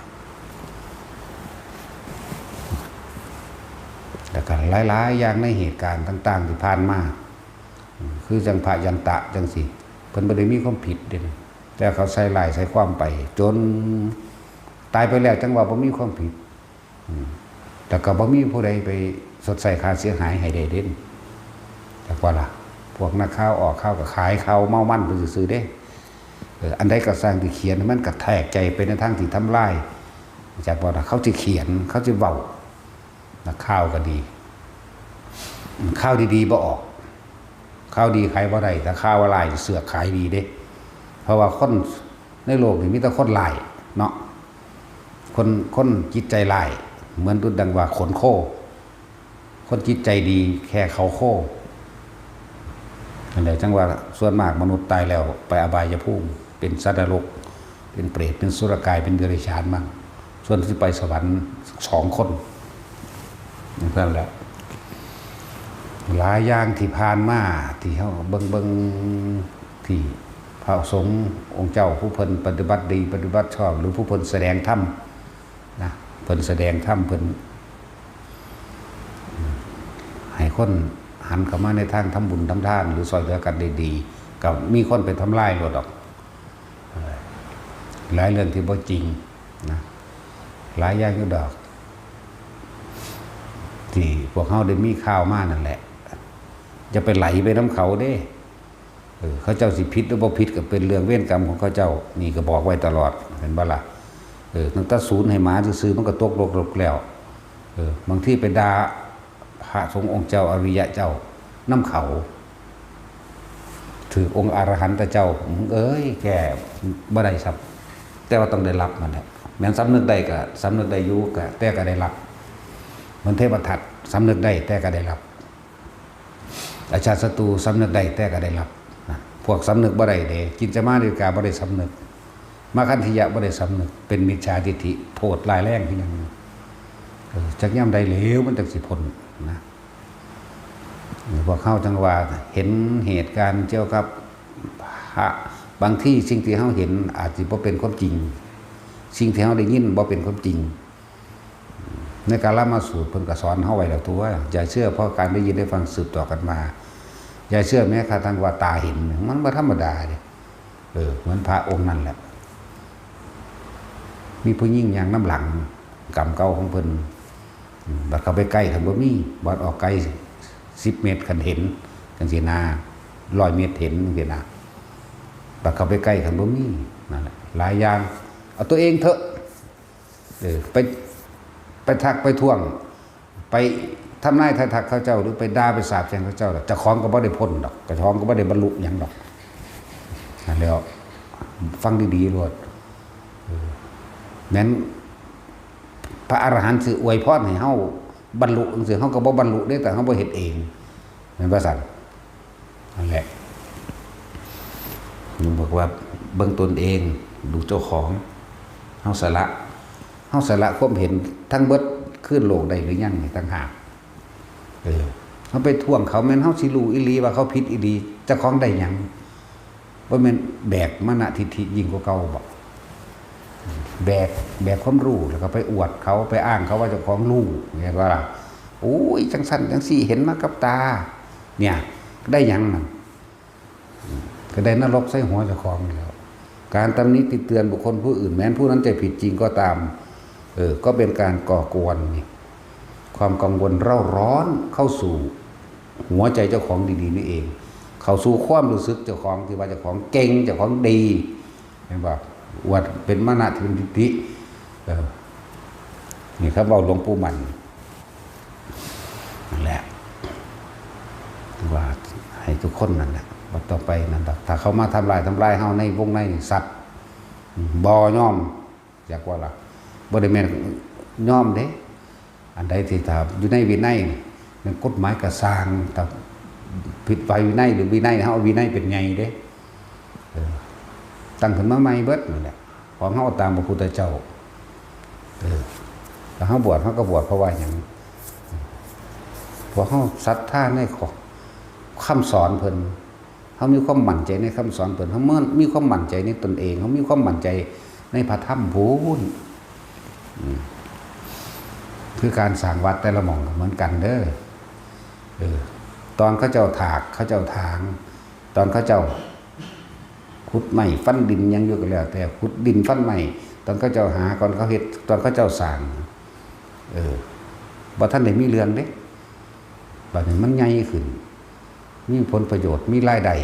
แต่ก็หลายๆอย่างในเหตุการณ์ต่างๆที่ผ่านมาคือจังพระยันตะจังสิเพิ่นบ่ได้มีความผิดเด้แต่เขาใส่ร้ายใส่ความไปจนตายไปแล้วจังว่าบ่มีความผิดแต่ก็บ่มีผู้ใดไปสดใส่ค่าเสียหายให้ได้เด่นแต่ว่าล่ะพวกนักข่าวออกข่าวก็ขายข่าวเมามั่นไปซื่อๆเด้อันใดก็สร้างที่เขียนมันก็แทกใจไปในทางที่ทำลายจากว่าเขาจะเขียนเขาจะเว้านักข่าวก็ดีข่าวดีๆบ่ออกข่าวดีขายบ่ได้แต่ข่าวลายเสือกขายดีเด้เพราะว่าคนในโลกนี้มีแต่คนลายเนาะคนจิตใจลายเหมือนดุจดังว่าขนโคคนจิตใจดีแค่เขาโคนั่นแหละจังว่าส่วนมากมนุษย์ตายแล้วไปอบายภูมิเป็นสัตว์นรกเป็นเปรตเป็นสุรกายเป็นเดรัจฉานมั่งส่วนที่ไปสวรรค์2 คนนั่นแหละหลายอย่างที่ผ่านมาที่เฮาเบิ่งที่พระสงฆ์องค์เจ้าผู้เพิ่นปฏิบัติดีปฏิบัติชอบหรือผู้เพิ่นแสดงธรรมนะเพิ่นแสดงธรรมเพิ่นให้คนหันเข้ามาในทางทำบุญทำทานหรือซอยเหลือกันได้ดีกับมีคนไปทำลายหมดดอกหลายเรื่องที่บ่จริงนะหลายอย่างอยู่ดอกที่พวกเขาได้มีข่าวมานั่นแหละจะไปไหลไปน้ำเขาเด้เขาเจ้าสิพิษหรือบ่พิษก็เป็นเรื่องเวรกรรมของเขาเจ้านี่ก็บอกไว้ตลอดเห็นบ่ล่ะตั้งแต่ศูนย์ให้หมาซื้อมันก็ตกลกแล้วบางที่ไปด่าพระสงฆ์องค์เจ้าอริยะเจ้าน้ำเขาถือองค์อรหันตเจ้าเอ้ยแกบ่ได้ครับแต่ว่าต้องได้รับมันแหละแม้นสำนึกได้ก็สำนึกได้อยู่ก็แต่ก็ได้รับมันเทพทัตสำนึกได้แต่ก็ได้รับอาชาติศัตรูสำนึกได้แต่ก็ได้รับนะพวกสำนึกบ่ได้เด้กินจะมาดีกาบ่ได้สำนึกมาคันธิยะบ่ได้สำนึกเป็นมิจฉาทิฏฐิโพดลายแรงที่นั่นจักย่ำใดเหลวมันจักสิพ้นนะพวกเข้าจังว่าเห็นเหตุการณ์เกี่ยวกับพระบางที่สิ่งที่เขาเห็นอาจจะบ่เป็นความจริงสิ่งที่เขาได้ยินบ่เป็นความจริงในการละมาสูตรเพิ่นก็สอนเฮาไว้แล้วตัวอย่าเชื่อเพราะการได้ยินได้ฟังสืบต่อกันมาอย่าเชื่อแม้กระทั่งว่าตาเห็นมันบ่ธรรมดาเด้เหมือนพระองค์นั่นแหละมีผู้หญิงอย่างน้ำหลังกำเก่าของเพิ่นบัดเข้าไปใกล้คันบ่มีบัดออกไกล10 เมตรคันเห็นจังซี่นะ100 เมตรเห็นจังซี่นะบัดเข้าไปใกล้คันบ่มีนั่นแหละหลายอย่างเอาตัวเองเถอะไปทักไปท่วงไปทำนายทายทักเขาเจ้าหรือไปด่าไปสาปแช่งเขาเจ้าเจ้าของก็บ่ได้พ้นดอกเจ้าของก็บ่ได้บรรลุหยังดอกนั่นแล้วฟังดีๆโลดนั้นพระอรหันต์สิอวยพรให้เฮาบรรลุจังซี่เฮาก็บ่บรรลุได้แต่เฮาบ่เฮ็ดเองแม่นบ่ซั่นนั่นแหละผมบอกว่าเบิ่งตนเองดูเจ้าของเฮาสละความเห็นทั้งเบิดขึ้นโลกได้หรือยังนี่ต่างหาก เขาไปท่วงเขาแม่นเฮาสิรู้อีหลีว่าเขาผิดอีหลีเจ้าของได้หยังบ่แม่นแบกมณฑิฐิยิ่งกว่าเก่าบ่แบกความรู้แล้วก็ไปอวดเขาไปอ้างเขาว่าเจ้าของรู้เห็นว่าล่ะโอ้ยจังซั่นจังซี่เห็นมากับตาเนี่ยได้หยังนั่นก็ได้นรกใส่หัวเจ้าของแล้วการตำหนิติเตือนบุคคลผู้อื่นแม้นผู้นั้นจะผิดจริงก็ตามก็เป็นการก่อกวนนี่ความกังวลเร่าร้อนเข้าสู่หัวใจเจ้าของดีๆนี่เองเข้าสู่ความรู้สึกเจ้าของที่ว่าเจ้าของเก่งเจ้าของดีเห็นบ่อวดเป็นมณฑิฐินี่ครับเอาหลวงปู่มันนั่นแหละว่าให้ทุกคนนั่นแหละว่าต่อไปนั่นถ้าเขามาทำลายเฮาในวงในสัตว์บ่ย่อมอยากว่าล่ะบ่ได้แม่นย่อมเด้อันใดที่ถ้าอยู่ในวินัยมันกฎหมายก็สร้างถ้าผิดไปวินัยหรือวินัยเฮาวินัยเป็นไงเด้ตั้งขึ้นมาใหม่เบิดนั่นแหละของเฮาตามพระพุทธเจ้าถ้าเฮาบวชเฮาก็บวชเพราะว่าหยังเพราะเฮาศรัทธาในคำสอนเพิ่นเฮามีความมั่นใจในคำสอนเพิ่นเฮามีความมั่นใจในตนเองเฮามีความมั่นใจในพระธรรมพูนคือการสร้างวัดแต่ละหม่องเหมือนกันเด้อตอนเขาเจ้าถากเขาเจ้าถางตอนเขาเจ้าขุดไม้ฟันดินยังอยู่กันแล้วแต่ขุดดินฟันไม้ตอนเขาเจ้าหาก่อนเขาเฮ็ดตอนเขาเจ้าสร้างบ่ทันได้มีเรื่องเด้บัดนี้มันใหญ่ขึ้นมีผลประโยชน์มีรายได้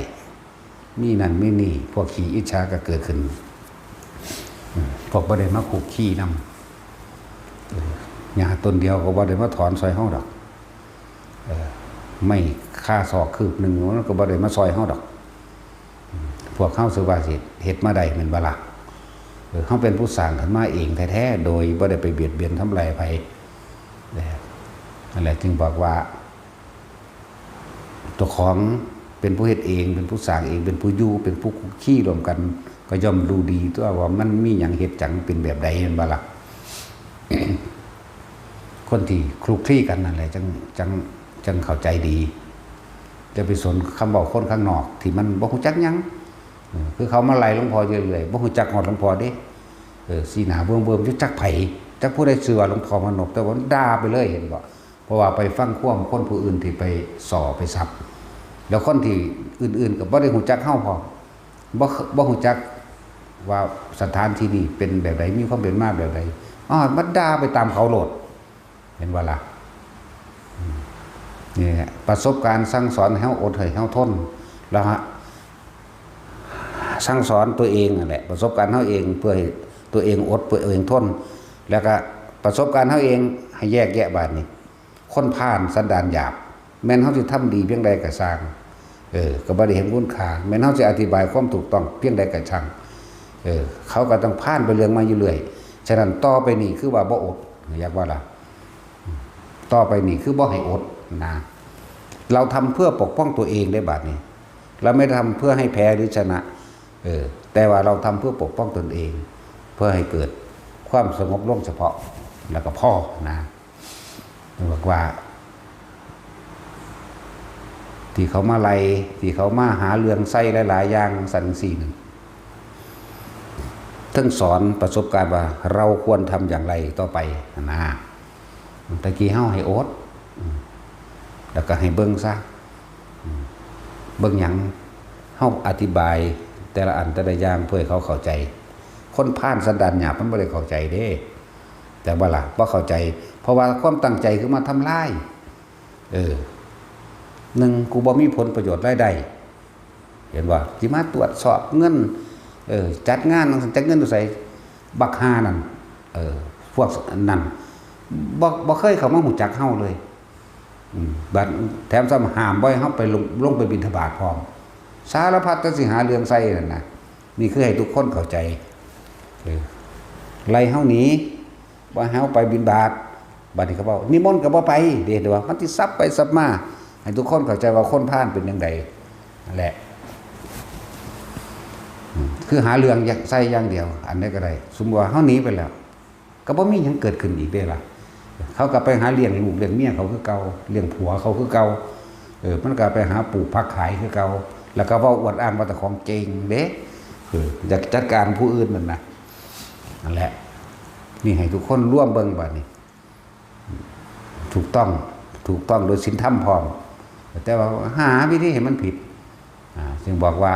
มีนั่นมีนี่พวกขี้อิจฉาก็เกิดขึ้นพวกบ่ได้มาขุกขี้นำหญ้าต้นเดียวก็บ่ได้มาถอนซอยเฮาดอกไม่ค่าศอกคืบหนึ่งมันก็บ่ได้มาซอยเฮาดอกพวกเฮาสิว่าสิเฮ็ดมาได้แม่นบ่ล่ะเฮาเป็นผู้สร้างขึ้นมาเองแท้ๆโดยบ่ได้ไปเบียดเบียนทำลายไผนั่นแหละจึงบอกว่าตัวของเป็นผู้เฮ็ดเองเป็นผู้สร้างเองเป็นผู้อยู่เป็นผู้คุกคีรวมกันก็ย่อมรู้ดีตัวว่ามันมีหยังเฮ็ดจังเป็นแบบใดแม่นบ่ล่ะ คนที่คลุกคลีกันนั่นแหละจังเข้าใจดีจะไปสนคำบอกคนข้างนอกที่มันบ่ฮู้จักหยังคือเขามาไล่หลวงพ่อเรื่อยๆบ่ฮู้จักฮอดหลวงพ่อเด้สีหน้าเบิ่มๆอยู่จักไผจักผู้ใดชื่อว่าหลวงพ่อมนกแต่ว่าด่าไปเลยเห็นบ่เพราะว่าไปฟังความคนผู้อื่นที่ไปส่อไปซับแล้วคนที่อื่นๆก็บ่ได้ฮู้จักเฮาพอบ่ฮู้จักว่าสถานที่นี้เป็นแบบใดมีความเป็นมาแบบใดมันด่าไปตามเขาโลดเห็นว่าล่ะนี่ประสบการณ์สั่งสอนให้เฮาอดให้เฮาทนแล้วฮะสั่งสอนตัวเองนั่นแหละประสบการณ์เฮาเองเพื่อให้ตัวเองอดเพื่อตัวเองทนแล้วก็ประสบการณ์เฮาเองให้แยกแยะบาดนี้คนผ่านสันดานหยาบแม้นเฮาสิทำดีเพียงใดก็สร้างก็บ่ได้เห็นคุณค่าแม้นเฮาสิอธิบายความถูกต้องเพียงใดก็ช่างเขาก็ต้องผ่านไปเรื่องมาอยู่เรื่อยฉะนั้นต่อไปนี้คือว่าบ่อดอยากว่าล่ะต่อไปนี่คือบ่ให้อดนะเราทำเพื่อปกป้องตัวเองได้บาดนี้เราไม่ทำเพื่อให้แพ้หรือชนะแต่ว่าเราทำเพื่อปกป้องตนเองเพื่อให้เกิดความสงบร่มเฉพาะแล้วก็พ่อนะบอกว่าที่เขามาไล่ที่เขามาหาเรื่องไส้หลายๆอย่างสันสี่หนึ่งทั้งสอนประสบการณ์ว่าเราควรทำอย่างไรต่อไปนะตะกี้เฮาให้อดแล้วก็ให้เบิ่งซะเบิ่งหยังเฮาอธิบายแต่ละอันแต่ละอย่างเพื่อให้เขาเข้าใจคนผ่านสันดานหยาบมันบ่ได้เข้าใจเด้แต่ว่าล่ะบ่เข้าใจเพราะว่าความตั้งใจคือมาทำลายหนึ่งกูบ่มีผลประโยชน์ได้เห็นว่าสิมาตรวจสอบเงินจัดงานจัดเงินดูใส่บักฮานั่นพวกนั่นบ่เคยเข้ามาหูจักเฮาเลยบัดแถมซ้ำห้ามบ่ให้เฮาไปลงไปบิณฑบาตพร้อมสารพัดแต่สิหาเรื่องใส่นั่นน่ะนี่คือให้ทุกคนเข้าใจไล่เฮาหนีบ่ให้เฮาไปบิณฑบาตบัดนี้เขาบอกนิมนต์ก็บ่ไปเด้ว่ามันสิซับไปซับมาให้ทุกคนเข้าใจว่าคนผ่านเป็นจังไดนั่นแหละคือหาเรื่องใส่อย่างเดียวอันนี้ก็ได้สมมุติว่าเฮาหนีไปแล้วก็บ่มีหยังเกิดขึ้นอีกเด้ล่ะ เขาก็ไปหาเลี้ยงลูกเลี้ยงเมียเขาคือเก่าเลี้ยงผัวเขาคือเก่ามันก็ไปหาปลูกผักขายคือเก่าแล้วก็ว่าอวดอ้างว่าแต่ของเก่งเด้อยากจัดการผู้อื่นนั่นนะนั่นแหละนี่ให้ทุกคนร่วมเบิ่งบัดนี้ถูกต้องโดยศีลธรรมพร้อมแต่ว่าหาวิธีให้มันผิดจึงบอกว่า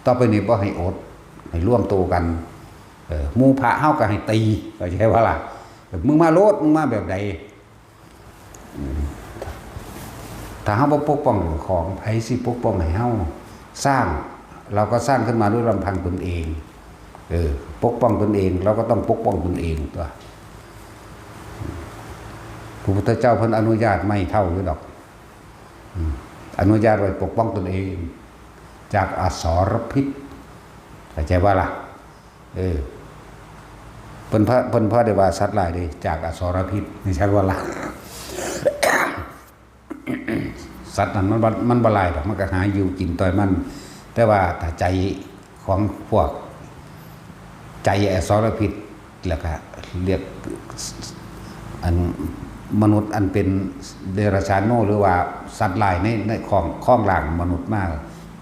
ต่อไปนี้บ่ให้อดให้ร่วมตัวกันหมู่พระเฮาก็ให้ตีเข้าใจว่าล่ะมึงมาโลดมึงมาแบบใดถ้าเฮาบ่ปกป้องของไผสิปกป้องให้เฮาสร้างเราก็สร้างขึ้นมาด้วยลำพังตนเองปกป้องตนเองเราก็ต้องปกป้องตนเองตัวพระพุทธเจ้าเพิ่นอนุญาตไม่เท่าอยู่ดอกอนุญาตไว้ปกป้องตนเองจากอสรพิษเข้าใจว่าล่ะเพิ่นพระได้ว่าสัตว์หลายเด้จากอสรพิษนี่ใช่ว่าล่ะ สัตว์นั้นมันบ่หลายดอกมันก็หาอยู่กินต่อยมันแต่ว่าถ้าใจของพวกใจอสรพิษแล้วก็เรียกอันมนุษย์อันเป็นเดรัจฉานโนหรือว่าสัตว์หลายในข้องหลังมนุษย์มาก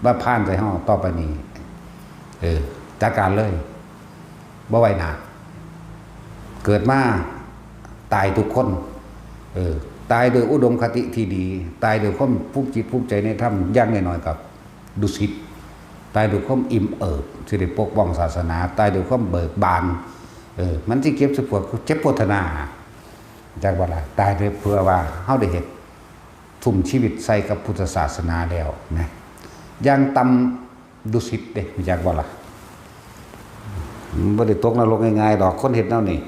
ว่าผ่านใจห้องต่อไปนี้จัดการเลยบ่ไว้หนาเกิดมาตายทุกคนตายโดยอุดมคติที่ดีตายโดยความภูมิจิตภูมิใจในธรรมอย่างน้อยๆกับดุสิตตายโดยความอิ่มเอิบสิได้ปกป้องศาสนาตายโดยความเบิกบานมันที่เก็บสุขเจ็บปวดนาจากว่าตายโดยเพื่อว่าเฮาได้เห็นทุ่มชีวิตใส่กับพุทธศาสนาแล้วนะอย่างต่ำดุสิตเด้จากว่าล่ะบ่ได้ตกนรกง่ายๆดอกคนเฮ็ดแนวนี้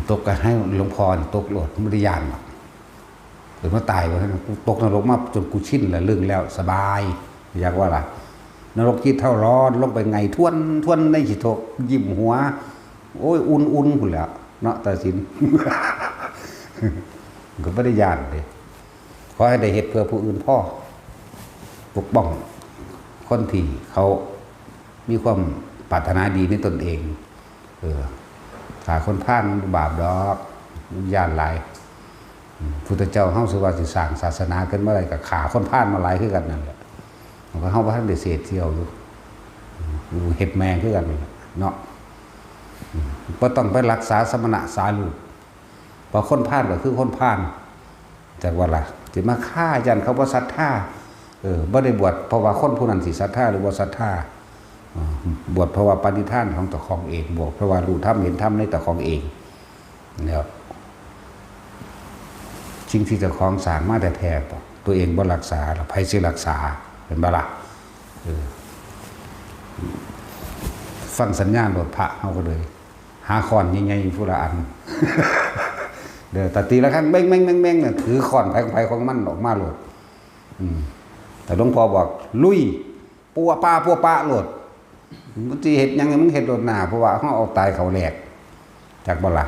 ตกก็ให้หลวงพ่อตกโลดไม่ได้ยานหรอกเกิดมาตายว่ากูตกนรกมาจนกูชินแล้วเรื่องแล้วสบายอยากว่าล่ะนรกที่เท่าร้อนลงไปไงทวนในจิตโตยิ้มหัวโอ้ยอุ่นพุ่นแล้วเนาะตาสิน ก็ไม่ได้ยานเลยขอให้ได้เหตุเพื่อผู้อื่นพ่อปกป้องคนที่เขามีความปรารถนาดีในตนเองถ้าคนพลาดบาปดอกย่านหลายพุทธเจ้าเฮาสิว่าสิสร้างศาสนาขึ้นเมื่อไรก็ขาคนพลาดมาหลายคือกันนั่นแหละมันก็เฮาบ่ทันได้เศษเที่ยวอยู่เฮ็ดแมงคือกันเนาะบ่ต้องไปรักษาสมณะสาลูกเพราะคนพลาดก็คือคนพลาดจากว่าล่ะสิมาฆ่ายันเขาบ่ศรัทธาบ่ได้บวชเพราะว่าคนผู้นั้นสิศรัทธาหรือบ่ศรัทธาบวชเพราะว่าปณิธานของตะของเองบวชเพราะว่ารู้ธรรมเห็นธรรมในตะของเองเนี่ยสิ่งที่ตะของสร้างมาแต่แท้ตัวเองบ่รักษาแล้วไผสิรักษาเป็นบ่ล่ะฟังสัญญาณรถพระเฮาก็เลยหาค้อนใหญ่ๆผู้ละอัน เด้อตะตีละครั้งเบ้งน่ะถือค้อนไผของมันออกมาโลดแต่หลวงพ่อบอกลุยปัวปะโลดมันสิเฮ็ดยังไงมึงเฮ็ดโดนหน้าเพราะว่าเฮาเอาตายเขาแลกจากบ่ล่ะ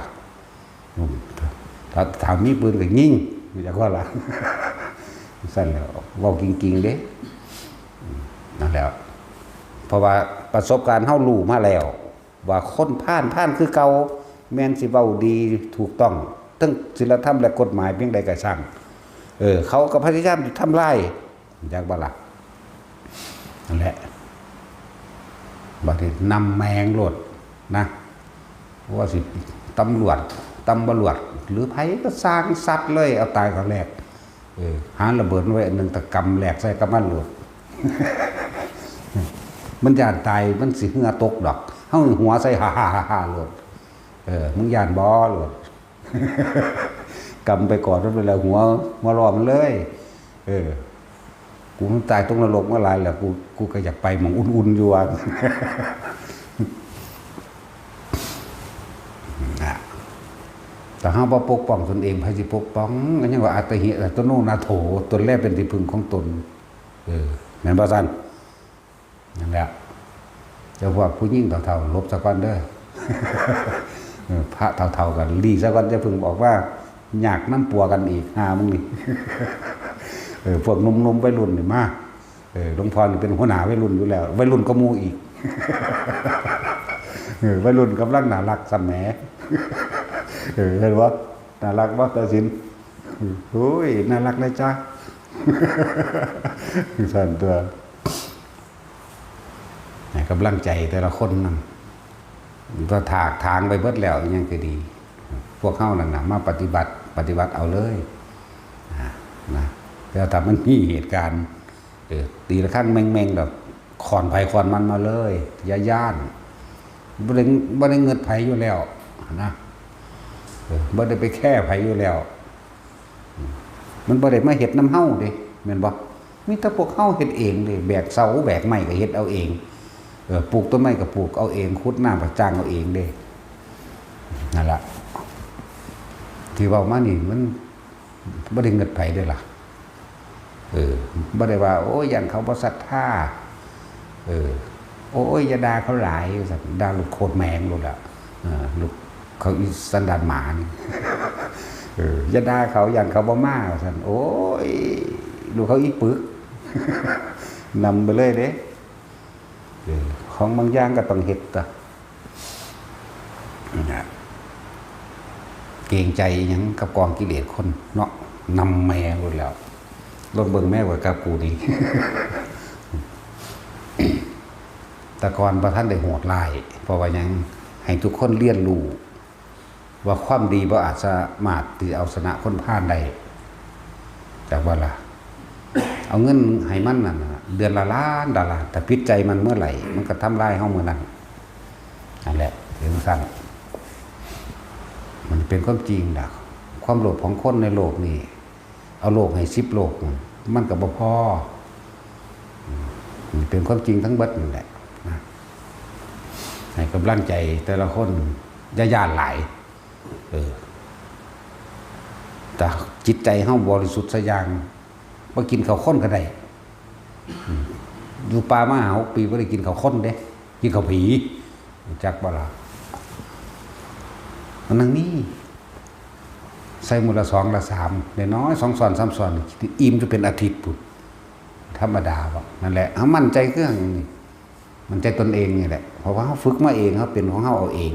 ถ้ามีปืนก็ยิงจากว่าล่ะสั่นแล้วเว้ากิ่งๆเด้นั่นแหละเพราะว่าประสบการณ์เฮารู้มาแล้วว่าคนผ่านคือเก่าแม่นสิเว้าดีถูกต้องทั้งศีลธรรมและกฎหมายเพียงใดก็ช่างเขาก็พยายามทำลายจากบ่ล่ะนั่นแหละบัดนี้นำแมงโลดนะว่าสิตำรวจหรือไผก็สร้างสัตว์เลยเอาตายเขาแรกหาระเบิดไว้อันนึงตะกำแหลกใส่กับมันโลด มันย่านตายมันสิเหงื่อตกดอกเฮาหัวใส่ฮ่าๆโลดมึงย่านบ่โลด กำไปก่อนแล้วหัวรอมันเลยกูตายตรงนรกเมื่อไรแล้วกูก็อยากไปหมองอุ่นๆอยู่อ่ะ แต่ห้าบ่ปกป้องตนเองไผสิปกป้องก็ยังว่าอัตหิอัตโนนาโถตนแรกเป็นที่พึ่งของตนแม่นบ่ซั่นนั่นแหละเจ้าพวกผู้หญิงเฒ่าๆลบซะก่อนเด้อ พระเฒ่าๆกันลีซะก่อนจะพึ่งบอกว่าอยากน้ำปัวกันอีกหามึงนี่ พวกนุ่มๆวัยรุ่นนี่มาหลวงพ่อนี่เป็นหัวหน้าวัยรุ่นอยู่แล้ววัยรุ่นก็มูอีก วัยรุ่นกำลังน่ารักสแหม เห็นว่าน่ารักว่าตาสินโอ้ยน่ารักเลยจ้าสั่นตัวกำลังใจแต่ละคนนั่นก็ถากทางไปเบิดแล้วยังคือดีพวกเข้านั่นนะมาปฏิบัติเอาเลยนะแต่ถ้ามันมีเหตุการณ์ตีละครั้งแม่งแบบขอนไผ่ขอนมันมาเลยอย่าย่านบ่ได้เงินไผ่อยู่แล้วนะบ่ได้ไปแค่ไผ่อยู่แล้วมันบ่ได้มาเฮ็ดน้ำเฮาเด้แม่นบ่มีแต่พวกเฮาเฮ็ดเองเด้แบกเสาแบกไม้ก็เฮ็ดเอาเองปลูกต้นไม้ก็ปลูกเอาเองขุดน้ำก็จ้างเอาเองเด้นั่นล่ะที่เว้ามานี่มันบ่ได้เงินไผเด้ล่ะบ่ได้ว่าโอ้ยยันเขาบ่ศรัทธาโอ้ยอย่าด่าเขาหลายด่าลูกโคตรแมงลูกละลูกเขาอีสันดานหมานี่อย่าด่าเขายันเขาบ่มาซั่นโอ้ยลูกเขาอีปึกนำไปเลยเด้ของบางอย่างก็ต้องเฮ็ดตะเกรงใจหยังกับกองกิเลสคนเนาะนำแม่หมดแล้วลองเบิ่งแม่กว่ากับกูนี่ แต่ก่อนพระท่านได้โหดร้ายเพราะว่ายังให้ทุกคนเรียนรู้ว่าความดีบ่อาจจะมาที่เอาชนะคนพาลได้จากว่าล่ะเอาเงินให้มันนั่นเดือนละล้านดอลลาร์แต่พิจใจมันเมื่อไหร่มันก็ทำลายเฮาเมื่อนั้นนั่นแหละถึงสั่นมันเป็นความจริงดอกความโลภของคนในโลกนี่เอาโลกให้10โลกมันก็บ่พอมันเป็นความจริงทั้งเบิดนั่นแหละนะให้กำลังใจแต่ละคนอย่าย่านหลายแต่จิตใจเฮาบริสุทธิ์ซะอย่างบ่กินข้าวข้นก็ได้อยู่ป่ามา6 ปีบ่ได้กินข้าวข้นเด้กินข้าวผีจักบ่ล่ะมันนั่งนี่ใส่มื้อละ2ละ3น้อยๆ2 ช้อน3 ช้อนอิ่มจะเป็นอาทิตย์พุ่นธรรมดาบ่นั่นแหละเฮามั่นใจคืออย่างนี้มันใจตนเองนี่แหละเพราะว่าเฮาฝึกมาเองเฮาเป็นของเฮาเอาเอง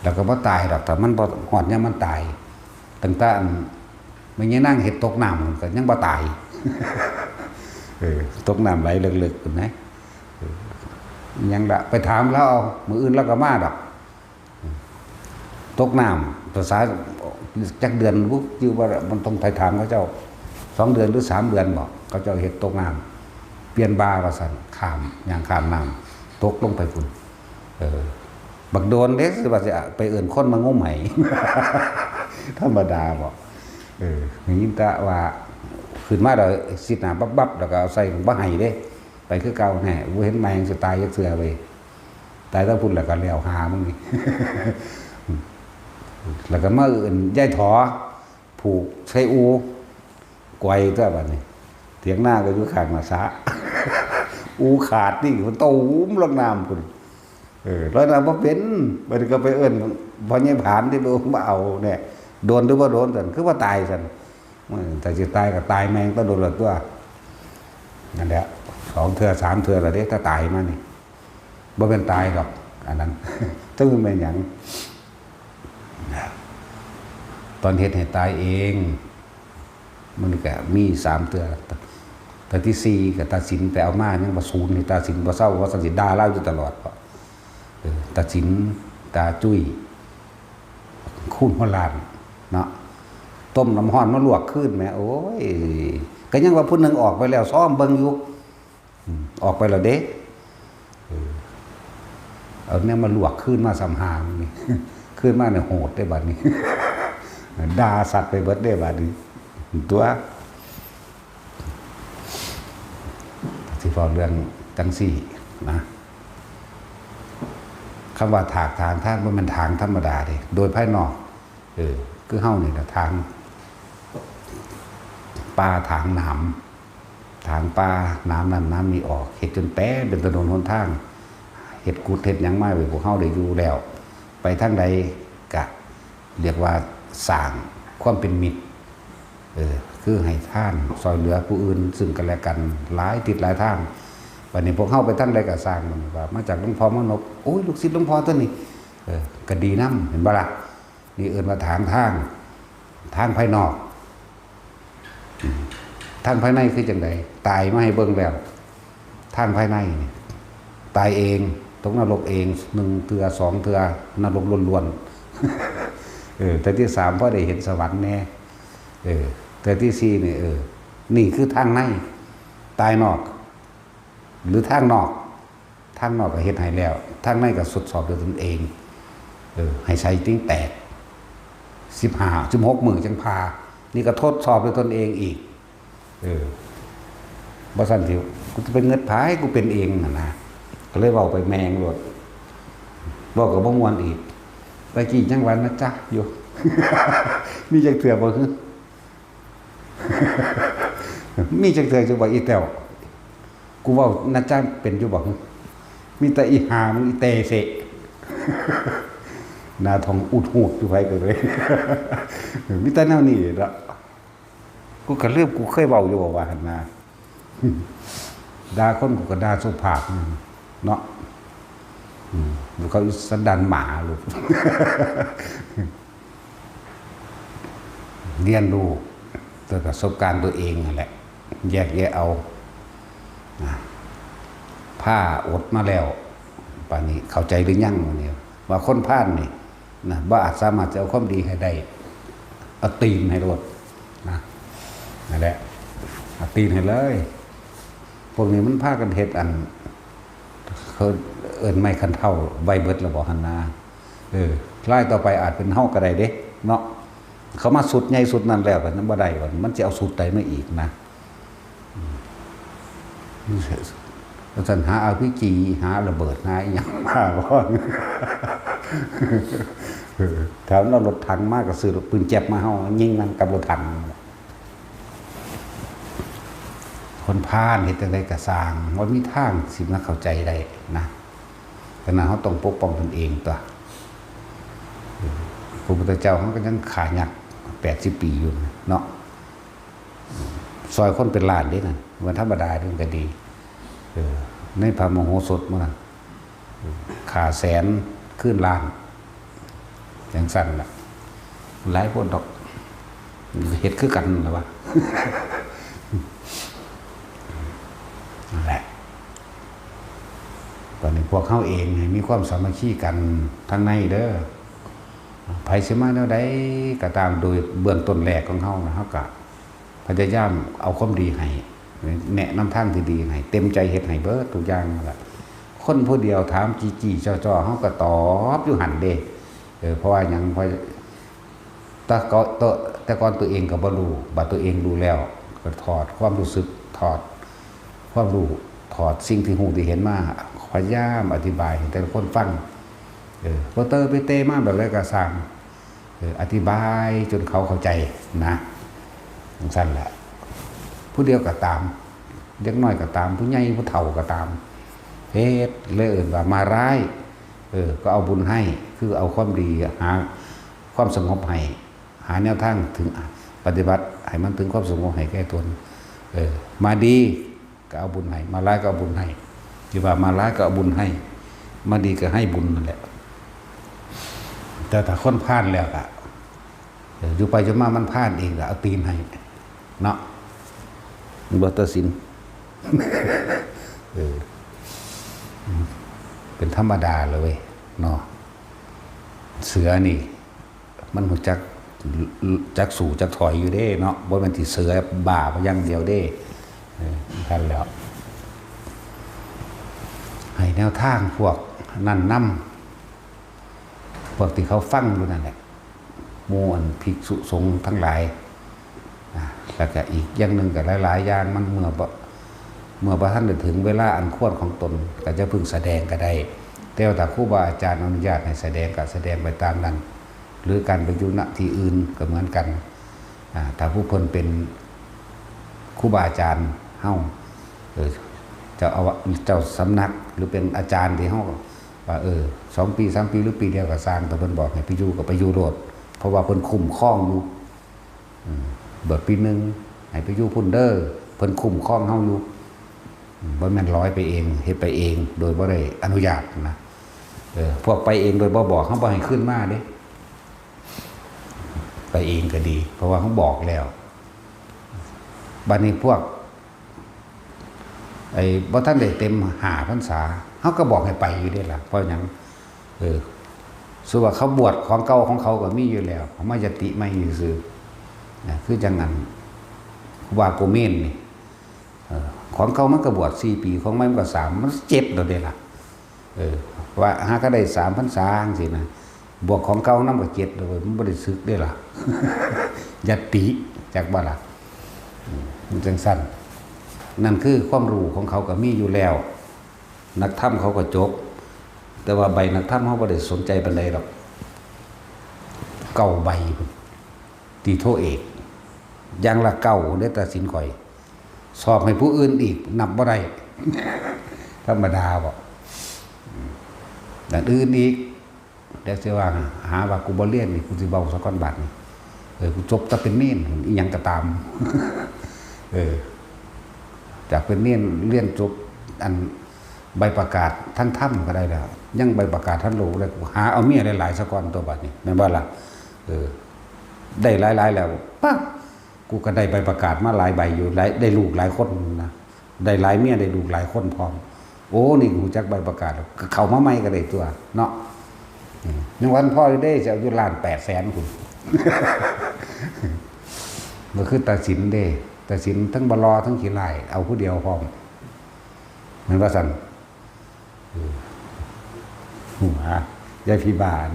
แล้วก็บ่ตายดอกแต่มันบ่ฮอดยามมันตายตั้งแต่มันยังนั่งเห็ดตกน้ำก็ยังบ่ตายตกน้ำไหลลึกๆนะยังละไปถามแล้วเอามืออื่นแล้วก็มาดอกตกน้ำภาษาจักเดือนปุ๊บอยู่ว่ามันต้องไปถามเขาเจ้า2 เดือนหรือ3 เดือนบอกเขาเจ้าเห็ดตกน้ำเปลี่ยนบาว่าซั่นข้ามอย่างข้ามน้ำตกลงไปพุ่นบักโดนเด้สิว่าสิไปเอิ้นคนมางมให้ธรรมดาบ่ยินตะว่าขึ้นมาแล้วสิหน้าบับๆแล้วก็เอาใส่บ่ให้เด้ไปคือเก่าแน่บ่เห็นแมงสิตายจักเทื่อเว้ยตายถ้าพุ่นแล้วก็แล้วหามึงนี่ แล้วก็มาเอิ้นยายถอผูกใส่อูไกวซะบัดนี้เถียงหน้าก็อยู่ข้างหน้าสระ อูขาดนี่มันตูมลงน้ำพุ่นร้อยน้ำบ่เป็นบัดนี้ก็ไปเอิ้นพ่อใหญ่ผานที่บ่เอาเนี่ยโดนหรือว่าโดนสั่นคือว่าตายสั่นแต่จะตายก็ตายแมงต้องโดนละตัวนั่นแหละ2 เทื่อ 3 เทื่อละเด้ถ้าตายมานี่บ่เป็นตายหรอกอันนั้นต้องเป็นอย่างตอนเฮ็ดให้ตายเองมันก็มี3 เทื่อแต่ที่4ก็ตัดสินแต่เอามายังบ่ศูนย์นี่ตัดสินบ่เศร้าว่าตัดสินด่าเล่าอยู่ตลอดตัดสินตาจุ้ยคูณหัวล้านเนาะต้มน้ำร้อนมาลวกขึ้นแม่โอ้ยก็ยังว่าผู้นึงออกไปแล้วซ้อมเบิ่งอยู่ออกไปแล้วเด้เอาเนี่ยมาลวกขึ้นมาสำหางนี่ขึ้นมาเนี่ยโหดได้บัดนี้ด่าสัตว์ไปเบิดได้บัดนี้ตัวสิพอเรื่องจังซี่นะคำว่าถากทางท่านมันทางธรรมดาเด้โดยภายนอกคือเฮานี่นะทางป่าทางน้ำทางป่าน้ำนั้นน้ำมีออกเฮ็ดจนแป้เป็นถนนหนทางเฮ็ดกุดเฮ็ดหยังมาไว้พวกเฮาได้อยู่แล้วไปทางใดก็เรียกว่าสร้างความเป็นมิตรคือให้ท่านซอยเหลือผู้อื่นซึ่งกันและกันหลายทิศหลายทางวันนี้พวกเฮาไปทางใดก็สร้างมันว่ามาจากหลวงพ่อมนกโอ้ยลูกศิษย์หลวงพ่อตัวนี้ ก็ดีน้ำเห็นบ่ล่ะนี่เอิ้นว่าทางภายนอกทางภายในคือจังไดตายมาให้เบิ่งแล้วทางภายในนี่ตายเองตกนรกเอง1เทื่อ2เทื่อนรกล้วนๆแต่ที่3พอได้เห็นสวรรค์แน่แต่ที่4นี่นี่คือทางในตายนอกหรือทางนอกก็เฮ็ดให้แล้วทางในก็ทดสอบด้วยตนเองให้ใส่ติ้งแตก16มื้อจังพานี่ก็ทดสอบด้วยตนเองอีกบ่ซั่นสิกูจะเป็นเงิดผายกูเป็นเองนะก็เลยเว้าไปแมงโลดเว้าก็บ่ม่วนอีกตะกี้จังหวันนะจ๊ะอยู่ มีจักเทื่อบ่คือ มีจักเทื่อจะบ่อีแต้วกูเว้านะจ๊ะเป็นอยู่บ่มีแต่อีหามึงอีเตเสะ นาทองอุดหูดอยู่ไผก็เลย มีแต่แนวนี้ล่ะกูก็ลืมกูเคยเว้าอยู่ว่าหั่นนะ ด่าคนกูก็ด่าสุภาพเนาะเขาสันดานหมาลูก เรียนรู้ตัวประสบการณ์ตัวเองนั่นแหละแยกแยะเอาผ้าอดมาแล้วป่านนี้เข้าใจหรือยังวันนี้ว่าคนพลาดนี่นะบ่อาจสามารถจะเอาความดีให้ได้เอาตีนให้รดนะนั่นแหละเอาตีนให้เลยพวกนี้มันพากันเฮ็ดอันเขาเอิ้นไม่คันเท่าใบเบิดแล้วบ่หั่นนาไล่ต่อไปอาจเป็นเฮาก็ได้เด้เนาะเขามาสุดใหญ่สุดนั้นแล้วก็บ่ได้ว่ามันจะเอาสุดใดมาอีกนะเราจะหาเอาRPGหาระเบิดหาอีหยังมาบ่แถวนั้นรถถังมากก็ซื้อปืนแจ๊บมาเฮายิงมันกับรถถังคนพาลเฮ็ดจังได๋ก็สร้างว่ามีทางสิมาเข้าใจได้นะแต่นั้นเฮาต้องปกป้องตนเองตัวพระพุทธเจ้าเฮาก็ยังขายัก80 ปีอยู่เนาะซอยคนเป็นล้านเด้นั่นวันธรรมดาเด้ก็ดีในพระมโหสถมื้อนั้นขาแสนขึ้นล้านจังซั่นล่ะหลายคนดอกเฮ็ดคือกันล่ะวะ นั่นแหละตอนนี้พวกเขาเองมีความสามัคคีกันทั้งในเด้อไผสิมาแนวใดก็ตามโดยเบื้องต้นแรกของเขานะเฮาก็พยายามเอาความดีให้แนะนำทางที่ดีให้เต็มใจเฮ็ดให้เบิดทุกอย่างนั่นแหละคนผู้เดียวถามจี้ๆจ้อๆเฮาก็ตอบอยู่หั่นเด้เพราะว่าหยังเพราะแต่ก่อนตัวเองก็บ่รู้บัดตัวเองรู้แล้วก็ถอดความรู้สึกถอดความรู้ถอดสิ่งที่หูที่เห็นมาพยายามอธิบายให้แต่ละคนฟังโปเตอร์ไปเตมาแบบไรก็สั่งอธิบายจนเขาเข้าใจนะสั้นแหละผู้เดียวก็ตามเด็กน้อยก็ตามผู้ใหญ่ผู้เฒ่าก็ตามเฮ็ดเลยเอิ้นว่ามาร้ายก็เอาบุญให้คือเอาความดีหาความสงบให้หาแนวทางถึงปฏิบัติให้มันถึงความสงบให้แก่ตนมาดีก็เอาบุญให้มาร้ายก็เอาบุญให้ที่ว่ามาร้ายก็เอาบุญให้มาดีก็ให้บุญนั่นแหละแต่ถ้าคนพลาดแล้วก็อยู่ไปจนมามันพลาดเองก็เอาตีนให้เนาะมันบ่ตัดสิน เป็นธรรมดาเลยเนาะเสือนี่มันรู้จักสู่จักถอยอยู่เด้เนาะบ่แม่นสิเสือบ้าไปอย่างเดียวเด้ท่านแล้วให้แนวทางพวกนั่นนำพวกที่เขาฟังอยู่นั่นแหละหมู่อันภิกษุสงฆ์ทั้งหลายแล้วก็อีกอย่างนึงก็หลายๆอย่างมันเมื่อบ่ทันได้ถึงเวลาอันควรของตนก็จะพึงแสดงก็ได้แต่ว่าถ้าครูบาอาจารย์อนุญาตให้แสดงก็แสดงไปตามนั้นหรือการไปอยู่ณที่อื่นก็เหมือนกันถ้าผู้เพิ่นเป็นครูบาอาจารย์เฮาเจ้าสำนักหรือเป็นอาจารย์ที่เฮาว่า2 ปี 3 ปีหรือปีเดียวก็สร้างแต่เพิ่นบอกให้ไปอยู่ก็ไปอยู่โลดเพราะว่าเพิ่นคุ้มครองอยู่เบิดปีนึงให้ไปอยู่พุ่นเด้อเพิ่นคุ้มครองเฮาอยู่บ่แม่นร้อยไปเองเฮ็ดไปเองโดยบ่ได้อนุญาตนะ พวกไปเองโดยบ่บอกเขาบ่ให้ขึ้นมาเด้ไปเองก็ดี เพราะว่าเขาบอกแล้วบัดนี้พวกบ่ท่านได้เต็ม5 พรรษาเขาก็บอกให้ไปอยู่ได้ล่ะเพราะหยังส่วนว่าเขาบวชของเก่าของเขาก็มีอยู่แล้วเขาไม่จะติไม่ซื่อคือจังนั้นว่าโกเมนนี่ของเขามันก็บวช4 ปีของมันก็3มัน7แล้วเด้ล่ะว่าหาก็ได้3 พรรษาจังซี่นะบวกของเก่านำก็7แล้วมันบ่ได้สึกได้ล่ะ ยติจักบ่ล่ะมันจังซั่นนั่นคือความรู้ของเขาก็มีอยู่แล้วนักธรรมเขาก็จบแต่ว่าใบนักธรรมเขาบ่ได้สนใจปานใดหรอก9 ใบตีโทเอกอย่างละ9ได้ตัดสินข่อยสอบให้ผู้อื่นอีกนับบ่ได้ ธรรมดาบ่อย่างอื่นอีกเดี๋ยวสิว่าหาว่ากูบ่เรียนนี่กูสิเว้าซะก่อนบัดนี่กูจบถ้าเป็นเน้นอีหยังก็ตาม จากเป็นเน้นเรียนจบอันใบประกาศทั้งถ้ำก็ได้แล้วยังใบประกาศทั้งโลกเลยหาเอาเมียหลายๆซะก่อนตัวบัดนี้แม่นบ่ล่ะได้หลายๆแล้วปั๊บกูก็ได้ใบประกาศมาหลายใบอยู่ได้ลูกหลายคนนะได้หลายเมียได้ลูกหลายคนพร้อมโอ้นี่กูจักใบประกาศเข้ามาใหม่ก็ได้ตัวเนาะยังวันพ่อได้จะเอาอยู่ล้าน800,000คุณ มันคือตัดสินเด้ตัดสินทั้งบลอทั้งขี้ไล่เอาผู้เดียวพร้อมเหมือนว่าสันหัวยายพิบาล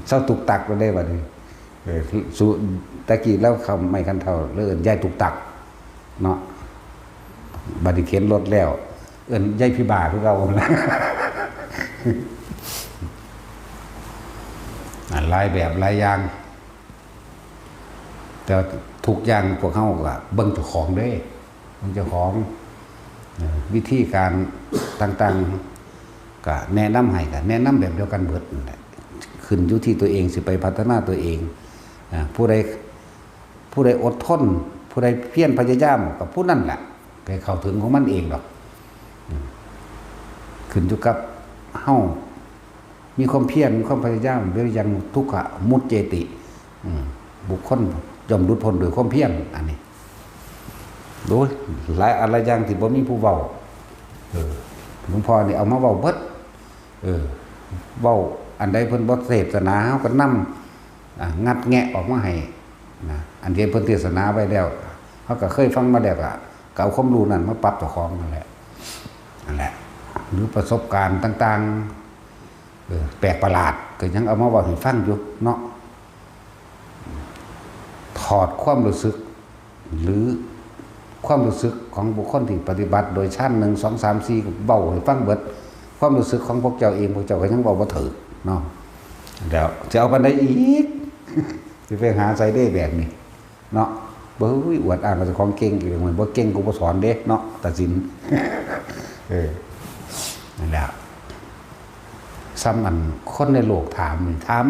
เศร้าตุกตักก็ได้บัดนี้สุตะกี้แล้วเขาไม่คันเท่าเอิ้นยายตุกตักเนาะบัดนี้เข็นรถแล้วเอิ้นยายพิบาลคือเราแล้วหลายแบบหลายอย่างแต่ทุกอย่างพวกเขาก็เบิ่งเจ้าของเด้เบิ่งเจ้าของวิธีการต่างๆก็แนะนำให้ก็แนะนำแบบเดียวกันเบิดนั่นแหละขึ้นอยู่ที่ตัวเองสิไปพัฒนาตัวเองผู้ใดอดทนผู้ใดเพียรพยายามกับผู้นั้นแหละไปเข้าถึงของมันเองหรอกขึ้นอยู่กับเฮามีความเพียรมีความพยายามวิริยังทุกขะมุจเจติบุคคลย่อมหลุดพ้นโดยความเพียรอันนี้โดยหลายอะไรอย่างที่บ่มีผู้เว้าหลวงพ่อนี่เอามาเว้าเบิดเว้าอันใดเพิ่นบ่เทศนาเฮาก็นำงัดแงะออกมาให้นะอันที่เพิ่นเทศนาไว้แล้วเฮาก็เคยฟังมาแล้วก็เอาความรู้นั้นมาปรับเจ้าของนั่นแหละหรือประสบการณ์ต่างๆแปลกประหลาดก็ยังเอามาเว้าให้ฟังอยู่เนาะถอดความรู้สึกหรือความรู้สึกของบุคคลที่ปฏิบัติโดยชั้น1 2 3 4เบาให้ฟังเบิดความรู้สึกของพวกเจ้าเองพวกเจ้าก็ยังเบาบ่ถือเนาะเดี๋ยวจะเอาปานใดอีก สิไปหาใส่ได้แบบนี้เนาะบ่อวดอ้างว่าเจ้าของเก่งอีกเหมือนบ่เก่งกูบ่สอนเด้เนาะตัดสิน นั่นแหละซ้ำอันคนในโลกถาม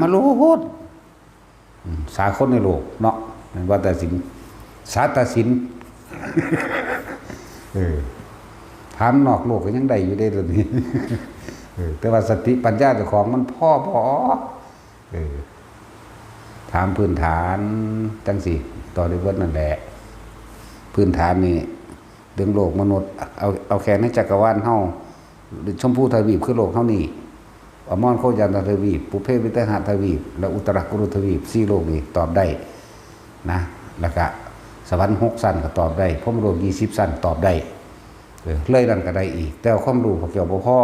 มาโลดสาคนในโลกเนาะนั่นว่าตัดสินสาตัดสินถามนอกโลกก็ยังได้อยู่ได้ตัวนี้ แต่ว่าสติปัญญาเจ้าของมันพ่อถามพื้นฐานจังสิต่อด้วยวัดนั่นแหละพื้นฐานนี่เรื่องโลกมนุษย์เอาแค่ในจักรวาลเฮาชมพูทวีปคือโลกเฮานี่อมรโคยันทวีปปุเพวิตหทวีปและอุตรกุรุทวีป4โลกนี่ตอบได้นะแล้วก็สวรรค์6ชั้นก็ตอบได้พรหมโลก20ชั้นตอบได้เลยนั่นก็ได้อีกแต่ความรู้พวกเจ้าบ่พอ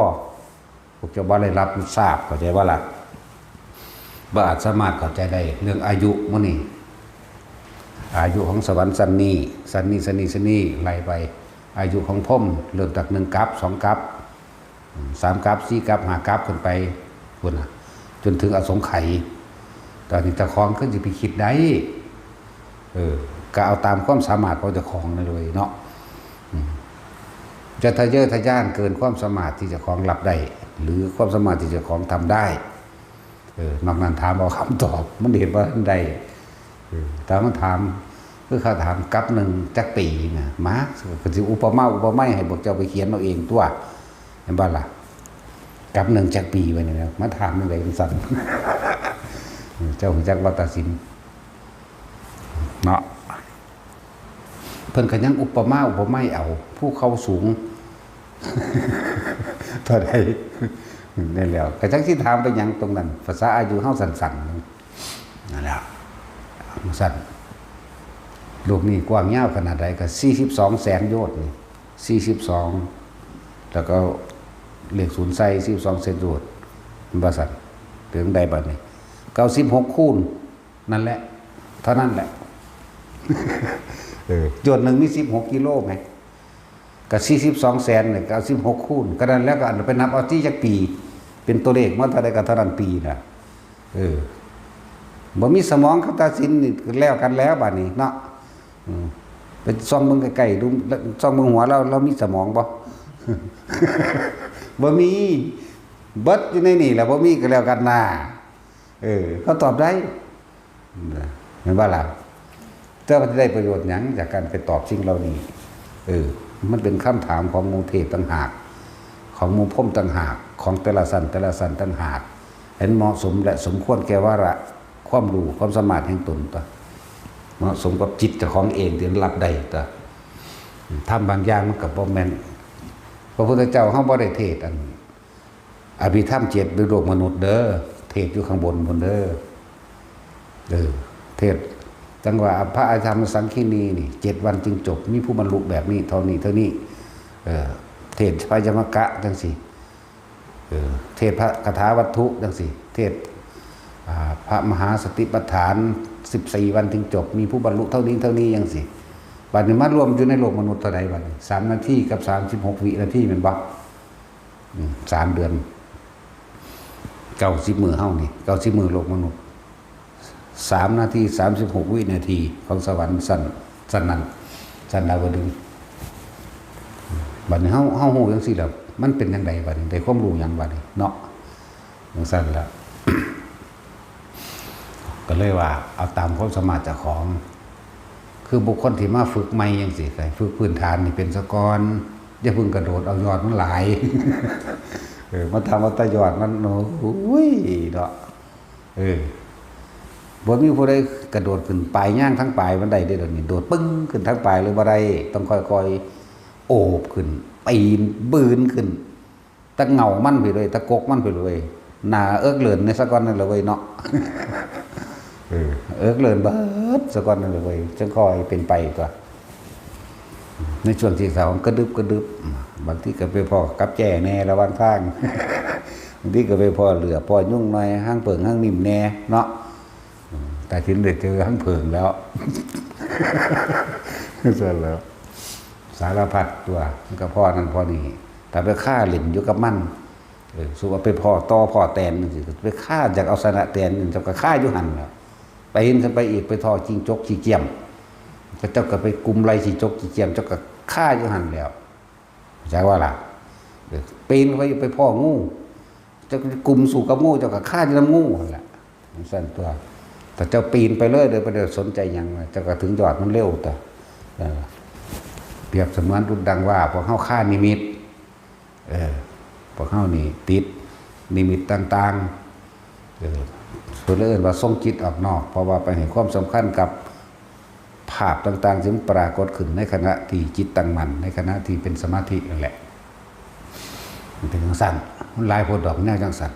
พวกเจ้าบ่ได้รับทราบเข้าใจว่าล่ะบ่อาจสามารถเข้าใจได้เรื่องอายุมื้อนี้อายุของสวรรค์ชั้นนี้ไล่ไปอายุของพรหมเริ่มจาก1กัป2กัป3กัป4กัป5กัปขึ้นไปพุ่นน่ะจนถึงอสงไขยตอนนี้เจ้าของขึ้นสิไปคิดได้ก็เอาตามความสามารถของเจ้าของนั่นเลยเนาะจะทะเยอทะยานเกินความสามารถที่เจ้าของรับได้หรือความสามารถที่เจ้าของทำได้นอกนั้นถามเอาคำตอบมันเห็นว่าได้แต่มันถามคือเขาถามกัปหนึ่งจักปีนะมาคือสิอุปมาอุปไมยให้พวกเจ้าไปเขียนเอาเองตัวเห็นบ้างล่ะ กับหนึ่งจากปีไว้นี่แล้วมาถามอะไรกันสั่น เจ้าของจักวัตสินเนาะเพิ่นก็ยังอุปมาเอาผู้เขาสูง เท่าใดนี่แล้วก็จักสิถามไปหยังตรงนั้นภาษาอายุเฮาสั่นๆนั่นแหละสั่นโลกนี้กว้างยาวขนาดใดก็42แสนโยชน์นี่42แล้วก็เลข0ใส่42แสนโยชน์มันบ่สั่นถึงใดบัดนี้96คูณนั่นแหละเท่านั้นแหละ โยชน์หนึ่งมี16กิโลไหมก็42แสนเนี่ย96คูณก็นั้นแล้วก็อันไปนับเอาที่จักปีเป็นตัวเลขมันเท่าใดก็เท่านั้นปีน่ะบ่มีสมองคำตัดสินนี่แล้วกันแล้วบัดนี้เนาะไปซ่อมเบิ่งใกล้ๆดูซ่อมเบิ่งหัวเรามีสมองบ่ บ่มีเบิดอยู่ในนี่แหละบ่มีก็แล้วกันน่ะเขาตอบได้เห็นว่าล่ะเจ้าจะได้ประโยชน์หยังจากการไปตอบสิ่งเหล่านี้มันเป็นคำถามของหมู่เทพต่างหากของหมู่พรหมต่างหากของแต่ละสันต่างหากเห็นเหมาะสมและสมควรแก่วาระความรู้ความสามารถแห่งตนตัวเหมาะสมกับจิตเจ้าของเองที่รับได้ตัวทำบางอย่างมันก็บ่แม่นพระพุทธเจ้าเฮาบ่ได้เทศอันอภิธรรม7ด้วยโลกมนุษย์เด้อเทศอยู่ข้างบนเด้อเทศจังว่าพระอธรรมสังคีนีนี่7วันจึงจบมีผู้บรรลุแบบนี้เท่านี้เทศพยมกะจังสิเทศพระคาถาวัตถุจังสิเทศพระมหาสติปัฏฐาน14วันจึงจบมีผู้บรรลุเท่านี้จังสิบัดนี้มารวมอยู่ในโลกมนุษย์เท่าใดบัดนี้3นาทีกับ36วินาทีแม่นบ่3เดือน90มื้อเฮานี่90มื้อโลกมนุษย์3นาที36วินาทีของสวรรค์สั่นนั้นสั่นดาวดึงบัดนี้เฮาฮู้จังซี่แล้วมันเป็นจังไดบัดนี้ได้ความรู้หยังบัดนี้เนาะจังซั่นล่ะ ก็เลยว่าเอาตามความสามารถเจ้าของคือบุคคลที่มาฝึกใหม่จังซี่ฝึกพื้นฐานนี่เป็นซะก่อนอย่าเพิ่งกระโดดเอายอดมันหลาย มาทำเอาแต่ยอดมันโอ้ยเนาะบ่มีผู้ใดกระโดดขึ้นปลายย่างทั้งปลายมันได้เดี๋ยวนี้โดดปึ้งขึ้นทั้งปลายเลยบ่ได้ต้องค่อยๆโอบขึ้นปีนบืนขึ้นตะเหงามันไปเลยตะกกมันไปเลยหน้าเอิกเลินในสะก่อนนั่นเลยเว้ยเนาะเอิกเลินเบิดสะก่อนนั่นเลยเว้ยจังค่อยเป็นไปตัวในช่วงที่2กระดึบบางทีก็ไปพ่อกับแจ้แน่ระหว่างทางบางทีก็ไปพ่อเหลือพ่อยุ่งหน่อยห้างเปิงห้างนิ่มแน่เนาะแต่ถึงได้เจอห้างเผิงแล้วเสร็จแล้วสารพัดตัวมันก็พ่อนั่นพ่อนี่แต่ไปฆ่าหลินอยู่กับมันสุว่าไปพ่อต่อพ่อแตนนึงสิไปฆ่าจากเอาสนะแตนนึงจะก็ฆ่าอยู่หันแล้วไปเห็นกันไปอีกไปทอจิงจกจีเกียมก็เจ้าก็ไปกุมไรจีจกจีเกียมเจ้าก็ฆ่าอยู่หันแล้วใช่ว่าล่ะปีนไปพ่องูเจ้ากุมสู่กับงูเจ้าก็ฆ่าอยู่น้ำงูนั่นแหละสั้นตัวแต่เจ้าปีนไปเลยเดี๋ยวไปเดี๋ยวสนใจยังเจ้าก็ถึงยอดมันเร็วแต่เปรียบเสมือนรุ่นดังว่าพวกเข้าฆ่านิมิตพวกเข้านี่ติดนิมิตต่างๆส่วนเรื่องว่าส่งจิตออกนอกเพราะว่าไปเห็นความสำคัญกับภาพต่างๆซึ่งปรากฏขึ้นในขณะที่จิตตั้งมั่นในขณะที่เป็นสมาธินั่นแหละมันเป็นจังสั่นมันลายโพดดอกแนวจังสั่น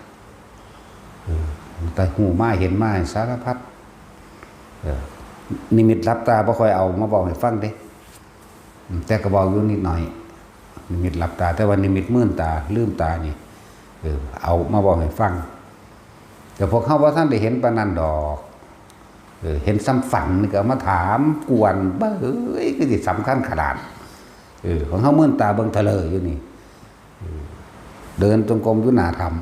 แต่หูมาเห็นมาสารพัดนิมิตรับตาบ่ค่อยเอามาบอกให้ฟังเด้แต่ก็บอกอยู่นิดหน่อยนิมิตหลับตาแต่ว่านิมิตมื่นตาลืมตานี่เอามาบอกให้ฟังแต่พวกเขาว่าท่านได้เห็นปานนันดอกเห็นซ้ำฝันนี่ก็มาถามกวนบ้าเฮ้ยก็สิสำคัญขนาดของเขามื่นตาเบิ่งทะเลอยู่นี่เดินจงกรมอยู่หน้าธรรม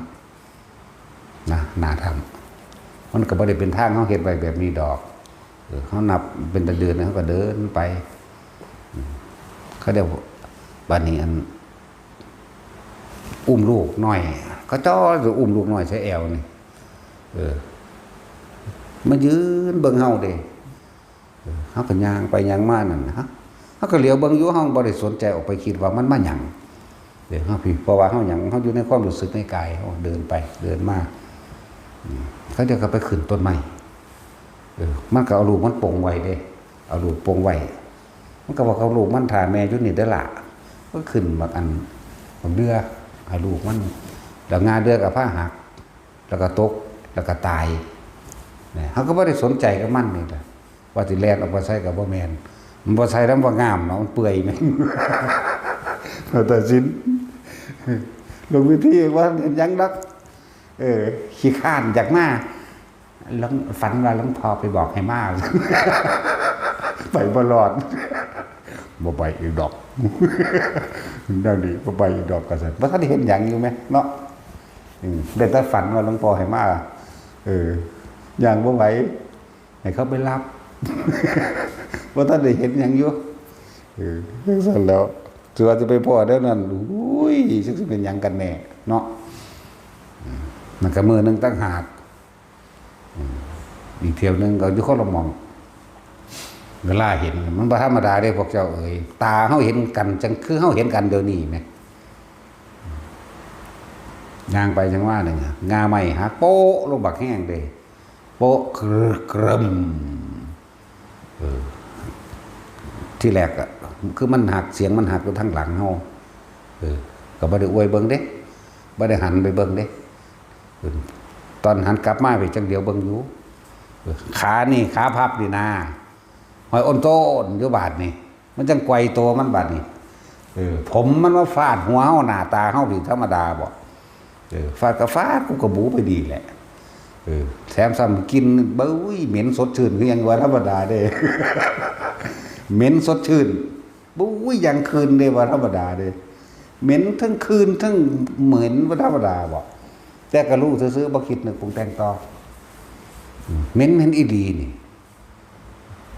นะหน้าธรรมมันก็บ่ได้เป็นทางเขาเฮ็ดไว้แบบนี้ดอกเขานับเป็นเดือนเขาก็เดินไปเขาเดี๋ยวบัดนี้อันอุ้มลูกน้อยเขาจ้อหรืออุ้มลูกน้อยใช้แอวนี่มายืนเบิ่งเฮาเด้เฮาก็ย่างไปย่างมานั่นฮะเฮาก็เหลียวเบิ่งอยู่เฮาบ่ได้สนใจออกไปคิดว่ามันมาหยัง เดี๋ยวเฮาพี่เพราะว่าเฮาหยังเฮาอยู่ในความรู้สึกในกายเฮาเดินไปเดินมาเขาจะก็ไปขึ้นต้นไม้มันก็เอาลูกมันปงไว้เด้เอาลูกปงไว้มันก็บอกเอาลูกมันถ่าแม่อยู่นี่ได้ละก็ขึ้นบางอันบางเดือเอาลูกมันแล้วงาเดือกับผ้าหักแล้วก็ตกแล้วก็ตายเนี่ยเขาก็ไม่ได้สนใจกับมันนี่แหละว่าสิแลนออกมาใช้กับบ่แมนมันบ่ใช้แล้วบ่งามเนาะมันเปื่อยแม่งแต่สินลงวิธีว่าเห็นยังรักขี้ข้านจากมาแล้วฝันว่าหลวงพ่อไปบอกให้มาไปบ่รอดบ่ไปอีกดอกดังนี้บ่ไปอีกดอกก็ซั่นบ่ทันได้เห็นหยังอยู่แม่เนาะได้แต่ฝันว่าหลวงพ่อให้มาอย่างบ่ไหวให้เขาไปรับบ่ทันได้เห็นหยังอยู่ซั่นแล้วถือว่าจะไปพ่อได้นั่นอุ้ยสิเป็นหยังกันแน่เนาะมันก็มือนึงตั้งหากอีกเที่ยวนึงก็อยู่คนละหม่องเวลาเห็นมันบ่ธรรมดาเด้พวกเจ้าเอ๋ยตาเฮาเห็นกันจังคือเฮาเห็นกันเดี๋ยวนี้แหมย่างไปจังว่านึงงาใหม่หักโป๊ะลงบักแห้งเด้โป๊ะกรึมที่แรกอ่ะคือมันหักเสียงมันหักอยู่ทางหลังเฮาก็บ่ได้อวยเบิ่งเด้บ่ได้หันไปเบิ่งเด้ตอนหันกลับมาไปจังเดียวเบิ่งอยู่ขานี่ขาพับนี่นะหอยอ้นโตนอยู่บาดนี่มันจังไกวตัวมันบาดนี่ผมมันว่าฟาดหัวเฮาหน้าตาเฮานี่ธรรมดาบ่ฟาดก็ฟาดกูก็บูไปดีแหละแถมซ้ำกินเบ้ยเหม็นสดชื่นคือยังว่าธรรมดาเด้ เหม็นสดชื่นบุ้ยยังคืนเด้ว่าธรรมดาเด้เหม็นทั้งคืนทั้งเหม็นว่าธรรมดาบ่แต่ก็รู้ซื่อๆบ่คิดนึกปรุงแต่งต่อเหม็นอีหลีนี่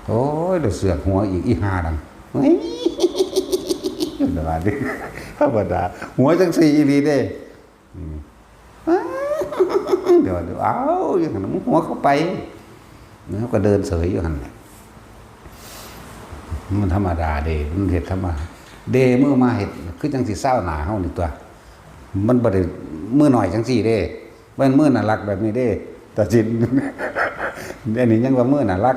โอ้ยเดี๋ยวเสือกหัวอีห่าดังเฮ้ยธรรมดาดิธรรมดาหัวจังสี่อีหลีเด้เดี๋ยวเอาอย่างนั้นหัวเข้าไปเขาก็เดินเสยอยู่หั่นมันธรรมดาเด้มันเฮ็ดธรรมดาเด้มื้อมาเฮ็ดคือจังสิเศร้าหน้าเฮานี่ตัวมันบ่ได้มื้อหน่อยจังซี่เด้มันมื้อน่ารักแบบนี้เด้ตัดสินอันนี้ยังว่ามื้อน่ารัก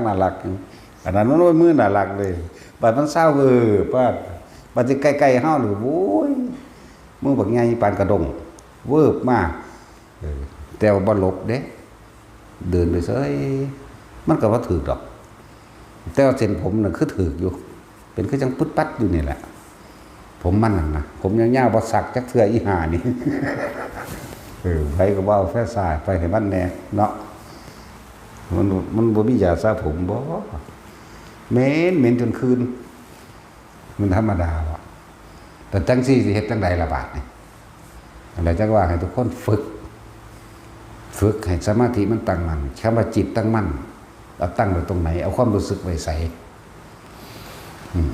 อันนั้นมันมื้อน่ารักเลยบัดมันเศร้าป้าบัดสิใกล้ๆเฮานี่โอ้ยมื้อบักใหญ่ปานกระดงเวิบมาแต่ว่าบ่หลบเด้เดินไปเฉยมันก็บ่ถูกดอกแต่ว่าเส้นผมน่ะคือถูกอยู่เป็นคือจังปึ๊ดปัดอยู่นี่แหละผมมันนั่นนะผมยาวๆบ่สักจักเทื่ออีห่านี่ไปก็ว่าแฟซ่าไปให้มันแน่เนาะมันบ่มียาสระผมบ่เหม็นจนคืนมันธรรมดาว่ะแต่จังซี่สิเฮ็ดจังใดล่ะบาดนี่อะไรจังว่าให้ทุกคนฝึกให้สมาธิมันตั้งมั่นคำว่าจิตตั้งมั่นเอาตั้งไว้ตรงไหนเอาความรู้สึกไว้ใส่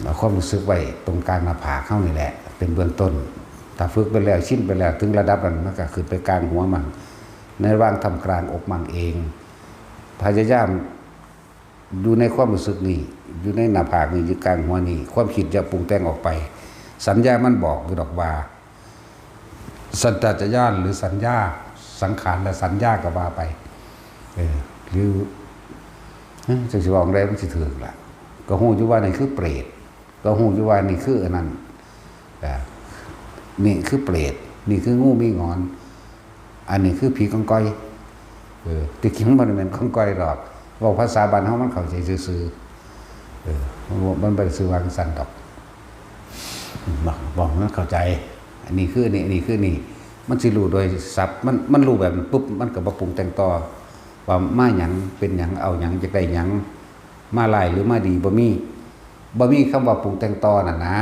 เอาความรู้สึกไว้ตรงกลางหน้าผากเข้านี่แหละเป็นเบื้องต้นถ้าฝึกไปแล้วชินไปแล้วถึงระดับนั้นมันก็ขึ้นไปกลางหัวมันในระหว่างทำกลางอกมันเองพยายามดูในความรู้สึกนี้อยู่ในหน้าผากนี่อยู่กลางหัวนี่ความคิดจะปรุงแต่งออกไปสัญญามันบอกอยู่ดอกว่าสัญชาตญาณหรือสัญญาสังขารและสัญญาก็ว่าไปหรือจะสิว่าอะไรมันสิถูกล่ะก็ฮู้อยู่ว่านี่คือเปรตก็ฮู้อยู่ว่านี่คืออันนั้นนี่คือเปรตนี่คืองูมีงอนอันนี้คือผีกองก้อยที่จริงมันเป็นกองก้อยหรอกว่าภาษาบ้านเฮามันเข้าใจซื่อมันบ่ได้ซื่อวางสั่นดอกบอกมันเข้าใจอันนี้คือนี่อันนี้คือนี่มันสิรู้โดยศัพท์มันรู้แบบปุ๊บมันก็บ่ปรุงแต่งต่อว่ามาหยังเป็นหยังเอาหยังจักได้หยังมาลายหรือมาดีบ่มีคำว่าปรุงแต่งต่อน่ะนะ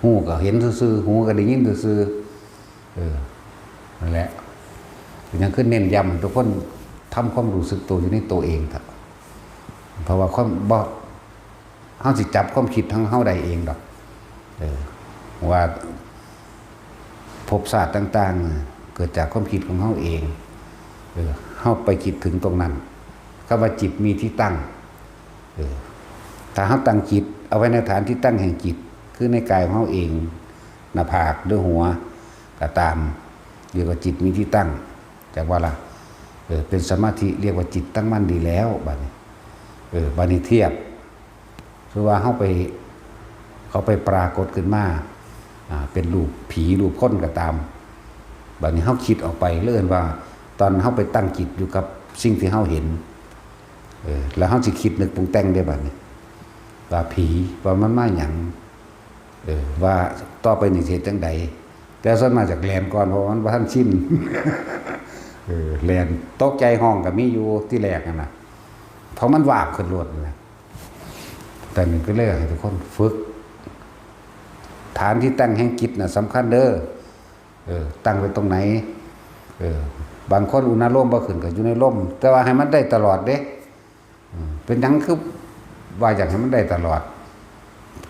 หูก็เห็นซื่อๆหูก็ได้ยินซื่อๆนั่นแหละยังขึ้นเน้นย้ำทุกคนทำความรู้สึกตัวอยู่ในตัวเองเถอะเพราะว่าความบ่เฮาสิจับความคิดทั้งเฮาได้เองดอกว่าภพชาติต่างๆเกิดจากความคิดของเฮาเองเฮาไปคิดถึงตรงนั้นคำว่าจิตมีที่ตั้งถ้าเฮาตั้งจิตเอาไว้ในฐานที่ตั้งแห่งจิตคือในกายของเฮาเอง หน้าผากหรือหัวก็ตามเรียกว่าจิตมีที่ตั้งจากว่าล่ะเป็นสมาธิเรียกว่าจิตตั้งมั่นดีแล้วบัดนี้บัดนี้เทียบคือว่าเขาไปปรากฏขึ้นมาเป็นรูปผีรูปคนก็ตามบัดนี้เขาคิดออกไปเลื่อนว่าตอนเขาไปตั้งจิตอยู่กับสิ่งที่เขาเห็นแล้วเขาจะคิดนึกปรุงแต่งได้บัดนี้ว่าผีว่ามันมาหยังว่าต่อไปนี่เหตุจังใดแต่ส่วนมาจากแลนก่อนเพราะมันว่าท่านชินแลนตกใจห้องกับมีอยู่ที่แรกนะเพราะมันวาบขึ้นรถนะแต่หนึ่งก็เลยให้ทุกคนฝึกฐานที่ตั้งแห่งจิตน่ะสำคัญเด้อตั้งไว้ตรงไหนบางคนอุณหภูมิบ่ขึ้นก็อยู่ในร่มแต่ว่าให้มันได้ตลอดเด้เป็นหยังคือว่าอยากให้มันได้ตลอด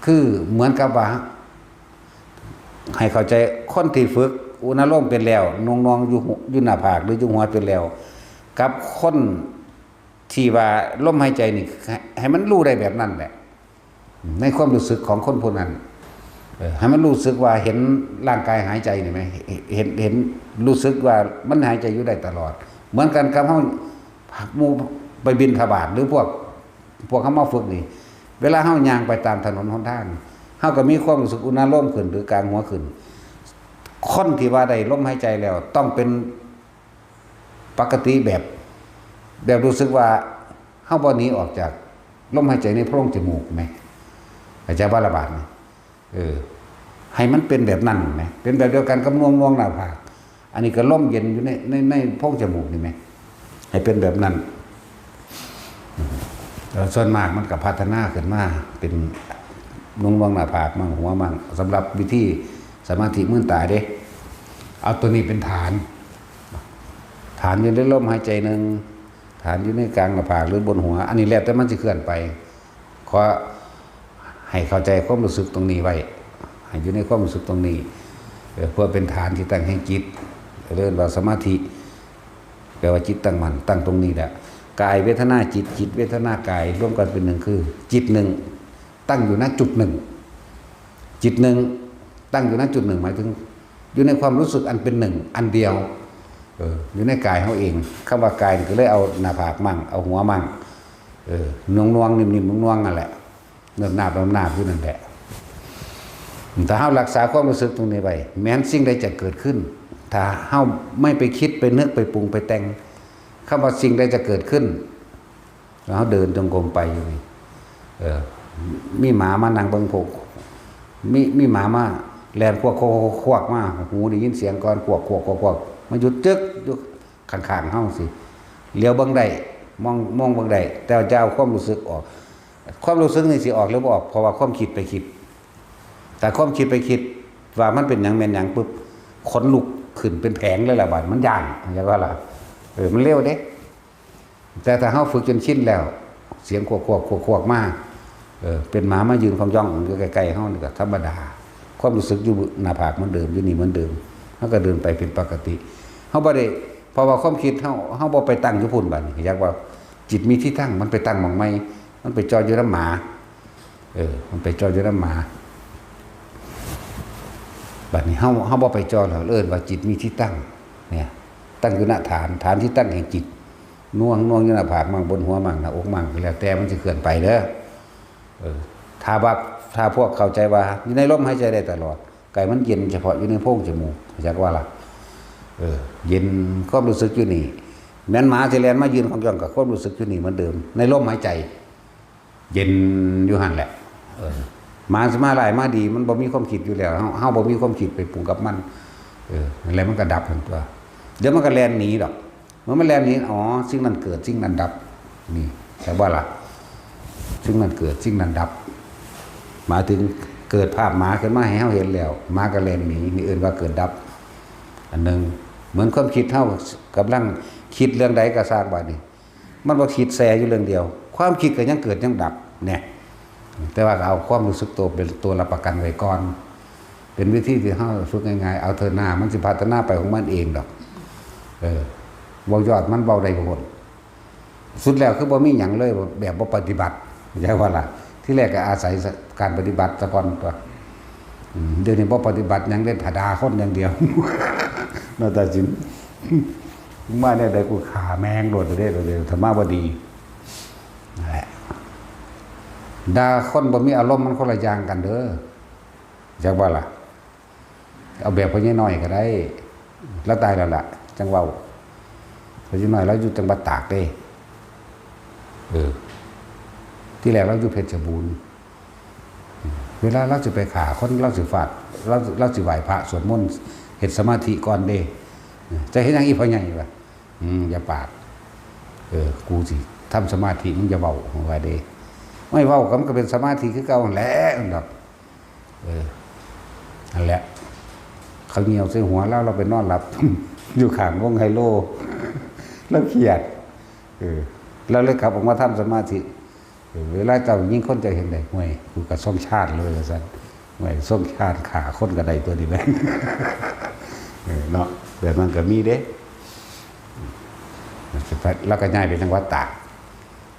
คือเหมือนกับว่าให้เข้าใจคนที่ฝึกอุณหภูมิเป็นแล้วนองๆอยู่หน้าผากหรืออยู่หัวเป็นแล้วกับคนที่ว่าลมหายใจนี่ให้มันรู้ได้แบบนั้นแหละในความรู้สึกของคนพวกนั้นให้มันรู้สึกว่าเห็นร่างกายหายใจนี่ไหมเห็นรู้สึกว่ามันหายใจอยู่ได้ตลอดเหมือนกันกับเฮามูไปบิณฑบาตหรือพวกเขามาฝึกนี่เวลาเฮาย่างไปตามถนนหนทางเฮาก็มีความรู้สึกอุณหภูมิขึ้นหรือกลางหัวขึ้นคนที่ว่าได้ลมหายใจแล้วต้องเป็นปกติแบบรู้สึกว่าเฮาบ่หนีออกจากลมหายใจในโพรงจมูกไหมอาจารย์ว่าระบาดนี่ให้มันเป็นแบบนั้นไหมเป็นแบบเดียวกันกับน่วงหน้าผากอันนี้ก็ลมเย็นอยู่ในโพรงจมูกนี่ไหมให้เป็นแบบนั้นส่วนมากมันก็พัฒนาขึ้นมาเป็นน่วงหน้าผากมั่งหัวมั่งสำหรับวิธีสมาธิมื่นตาเด้เอาตัวนี้เป็นฐานอยู่ในลมหายใจหนึ่งฐานอยู่ในกลางหน้าผากหรือบนหัวอันนี้แล้วแต่มันจะเคลื่อนไปขอให้เข้าใจความรู้สึกตรงนี้ไว้ให้อยู่ในความรู้สึกตรงนี้เพื่อเป็นฐานที่ตั้งให้จิตเรื่องว่าสมาธิแปลว่าจิตตั้งมั่นตั้งตรงนี้แหละกายเวทนาจิตเวทนากายร่วมกันเป็นหนึ่งคือจิตหนึ่งตั้งอยู่ณจุดหนึ่งจิตหนึ่งตั้งอยู่ณจุดหนึ่งหมายถึงอยู่ในความรู้สึกอันเป็นหนึ่งอันเดียวอยู่ในกายเขาเองคำว่ากายก็เลยเอาหน้าผากมั่งเอาหัวมั่งนวงนิ่มๆนวงนั่นแหละเนิบนาบอยู่นั่นแหละถ้าเฮารักษาความรู้สึกตรงนี้ไว้แม้นสิ่งใดจะเกิดขึ้นถ้าเฮาไม่ไปคิดไปนึกไปปรุงไปแต่งคำว่าสิ่งใดจะเกิดขึ้นแล้วเดินจงกรมไปอยู่นี่มีหมามานั่งเบิ่งพวกมีหมามาแล่นควักมาหูได้ยินเสียงก่อนควักมันหยุดจึกอยู่ข้างๆเฮาสิเลี้ยวเบิ่งได้มองเบิ่งได้แต่เจ้าความรู้สึกออกความรู้สึกนี่สิออกหรือบ่ออกเพราะว่าความคิดไปคิดแต่ความคิดไปคิดว่ามันเป็นหยังแม่นหยังปุ๊บขนลุกขึ้นเป็นแผงเลยล่ะบาดมันย่านอย่างว่าล่ะมันเร็วเด้แต่ถ้าเฮาฝึกจนชินแล้วเสียงควักมาเป็นหมามายืนฟังย่องอยู่ใกล้ๆเฮานี่ก็ธรรมดาความรู้สึกอยู่หน้าผากเหมือนเดิมอยู่นี่เหมือนเดิมเฮาก็เดินไปเป็นปกติเฮาบ่ได้เพราะว่าความคิดเฮาบ่ไปตั้งอยู่พุ่นบัดนี้อยากว่าจิตมีที่ตั้งมันไปตั้งหม่องใหม่มันไปจ่ออยู่น้ำหมามันไปจ่ออยู่น้ำหมาบัดนี้เฮาบ่ไปจ่อแล้วว่าจิตมีที่ตั้งเนี่ยตั้งอยู่ณฐานที่ตั้งแห่งจิตน่วงอยู่หน้าผากมั่งบนหัวมั่งหน้าอกมั่งแล้วแต่มันจะเคลื่อนไปเด้อถ้าพวกเข้าใจว่าอยู่ในลมหายใจได้ตลอดกายมันเย็นเฉพาะอยู่ในโพรงจมูกจักว่าล่ะเย็นความรู้สึกอยู่นี่แม้นหมาสิแล่นมายืนของย่องกับความรู้สึกอยู่นี่เหมือนเดิมในลมหายใจเย็นอยู่หั่นแหละหมาสิมาหลายมาดีมันบ่มีความคิดอยู่แล้วเฮาบ่มีความคิดไปปรุงกับมันแล้วมันก็ดับทันตัวเดี๋ยวมันก็แล่นหนีดอกเมื่อมันแล่นหนีอ๋อสิ่งนั้นเกิดสิ่งนั้นดับนี่แต่ว่าล่ะสิ่งนั้นเกิดสิ่งนั้นดับหมายถึงเกิดภาพหมาขึ้นมาให้เฮาเห็นแล้วหมาก็แล่นหนีนี่เอิ้นว่าเกิดดับอันนึงเหมือนความคิดเฮากำลังคิดเรื่องใดก็ทราบบัดนี้มันบ่คิดแซ่อยู่เรื่องเดียวความคิดก็ยังเกิดยังดับเนี่ยแต่ว่าเอาความรู้สึกตัวเป็นตัวรับประกันไว้ก่อนเป็นวิธีที่เฮาฝึกง่ายๆเอาเถิดหน้ามันสิพัฒนาไปของมันเองดอกบ่ยอดมันเบาได้บ่สุดแล้วคือบ่มีหยังเลยแบบบ่ปฏิบัติใช่ว่าล่ะที่แรกก็อาศัยการปฏิบัติซะก่อนตัว เดี๋ยวนี้บ่ปฏิบัติหยังเล่นผดาคนอย่างเดียว น่าตาจินมาเนี่ยได้กูขาแมงโดดเด้โดดธรรมะบ่ดีนั่นแหละด่าคนบ่มีอารมณ์มันคนละอย่างกันเด้อจักว่าล่ะเอาแบบพ่อใหญ่น้อยก็ได้แล้วตายแล้วล่ะจังเว้าพ่อใหญ่น้อยแล้วอยู่จังหวัดตากเด้ที่แรกเราอยู่เพชรบูรณ์เวลาเราจะไปขาคนเราสิฟาดเราสิไหว้พระสวดมนต์เฮ็ดสมาธิก่อนเด้จะเฮ็ดหยังอีพ่อใหญ่วะอย่าปากกูสิทำสมาธิมึงอย่าเว้าว่าเด้ไม่เว้าก็มันก็เป็นสมาธิคือเก่าแหละดอกนั่นแหละเขาเหี่ยวใส่หัวเราไปนอนหลับ อยู่ข้างวงไฮโลแล้วเครียดเราเลยกลับออกมาทำสมาธิเวลาเจ้ายิ่งคนจะเห็นได้ห่วยกูก็ส่งชาติเลยซั่นห่วยส่งชาติขาคนก็ได้ตัวนี้แม่เนาะแบบนั้นก็มีเด้แล้วก็ย้ายไปจังหวัดตาก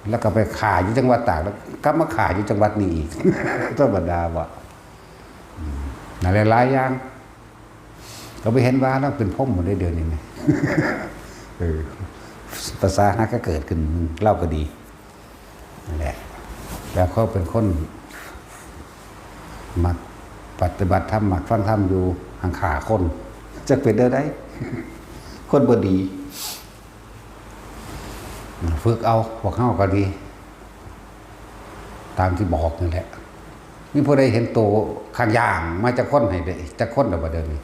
แล้วก็ไปขาอยู่จังหวัดตากแล้วกลับมาขาอยู่จังหวัดนี้อีกธรรมดาบ่นั่นหลายอย่างก็ไปเห็นว่าแล้วเป็นพ่อมหมดได้เดือนนี้ไหมภาษาฮักก็เกิดขึ้นเล่าก็ดีนั่นแหละแล้วเขาเป็นคนมักปฏิบัติธรรมมักฟังธรรมอยู่ห่างขาคนจะเป็นได้คนบ่ดีฝึกเอาพวกเข้าก็ดีตามที่บอกนี่แหละนี่พอได้เห็นโตข้างย่างมาจะค้นให้ได้จะค้นแบบเดิมนี้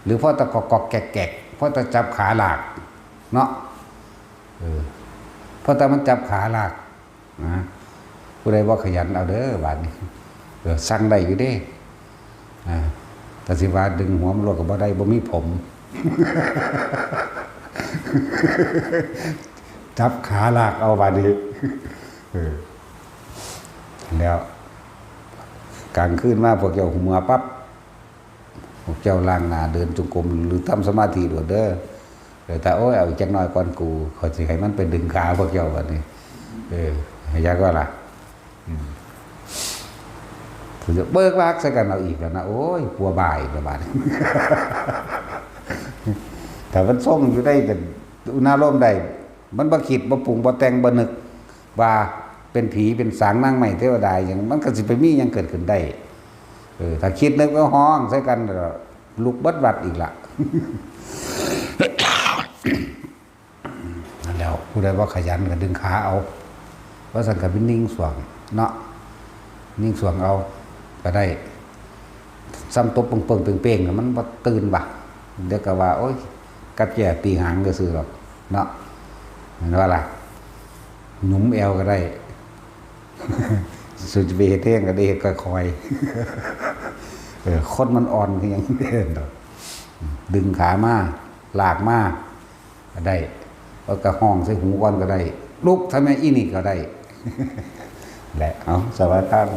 หรือเพราะตะกอกแกะเพราะตะจับขาหลากเนาะเพราะแต่มันจับขาหลากนะผู้ใดว่าขยันเอาเด้อบาดนี้สั่งได้อยู่เด้แต่สิว่าดึงหัวมันลวกกับบ่ได้บ่มีผม จับขาลากเอาบาดนี้แล้วกลางคืนมาพวกเจ้าหัวปั๊บพวกเจ้าล้างหน้าเดินจงกรมหรือทำสมาธิโดดเด้อแต่โอ้ยเอาจักหน่อยก่อนกูขอสิให้มันไปดึงขาพวกเจ้าบาดนี้อยากว่าล่ะผมจะเบิกวากใส่กันเอาอีกแล้วนะโอ้ยปัวบ่ายประมาณแต่มันส่งอยู่ได้แต่อุณาร่มได้มันบ่คิดบ่ปรุงบ่แต่งบ่นึกว่าเป็นผีเป็นสางนั่งใหม่เทวดาอย่างมันก็สิไปมียังเกิดขึ้นได้ถ้าคิดนึกแล้วห้องใส่กันลุกบัดวัดอีกละนั่นแล้วผู้ใดว่าขยันก็ดึงขาเอาว่าสั่นก็เป็นนิ่งสว่างเนาะนิ่งสว่างเอาก็ได้ซ้ำตบเปิงเป่งๆมันบ่ตื่นบ่เดี๋ยวก็ว่าโอ๊ยกัดแย่ตีหางก็ซื่อหรอกเนาะเห็นว่าล่ะหนุ่มแอวก็ได้สุดจะไปเฮ็ดเท่งก็ได้เฮ็ดคอยคนมันอ่อนคือหยังเด่นดอกดึงขามาลากมาก็ได้แล้วก็ห้องใส่หูก่อนก็ได้ลุกทำไมอีนี่ก็ได้แหละเอาสวัสดีครับ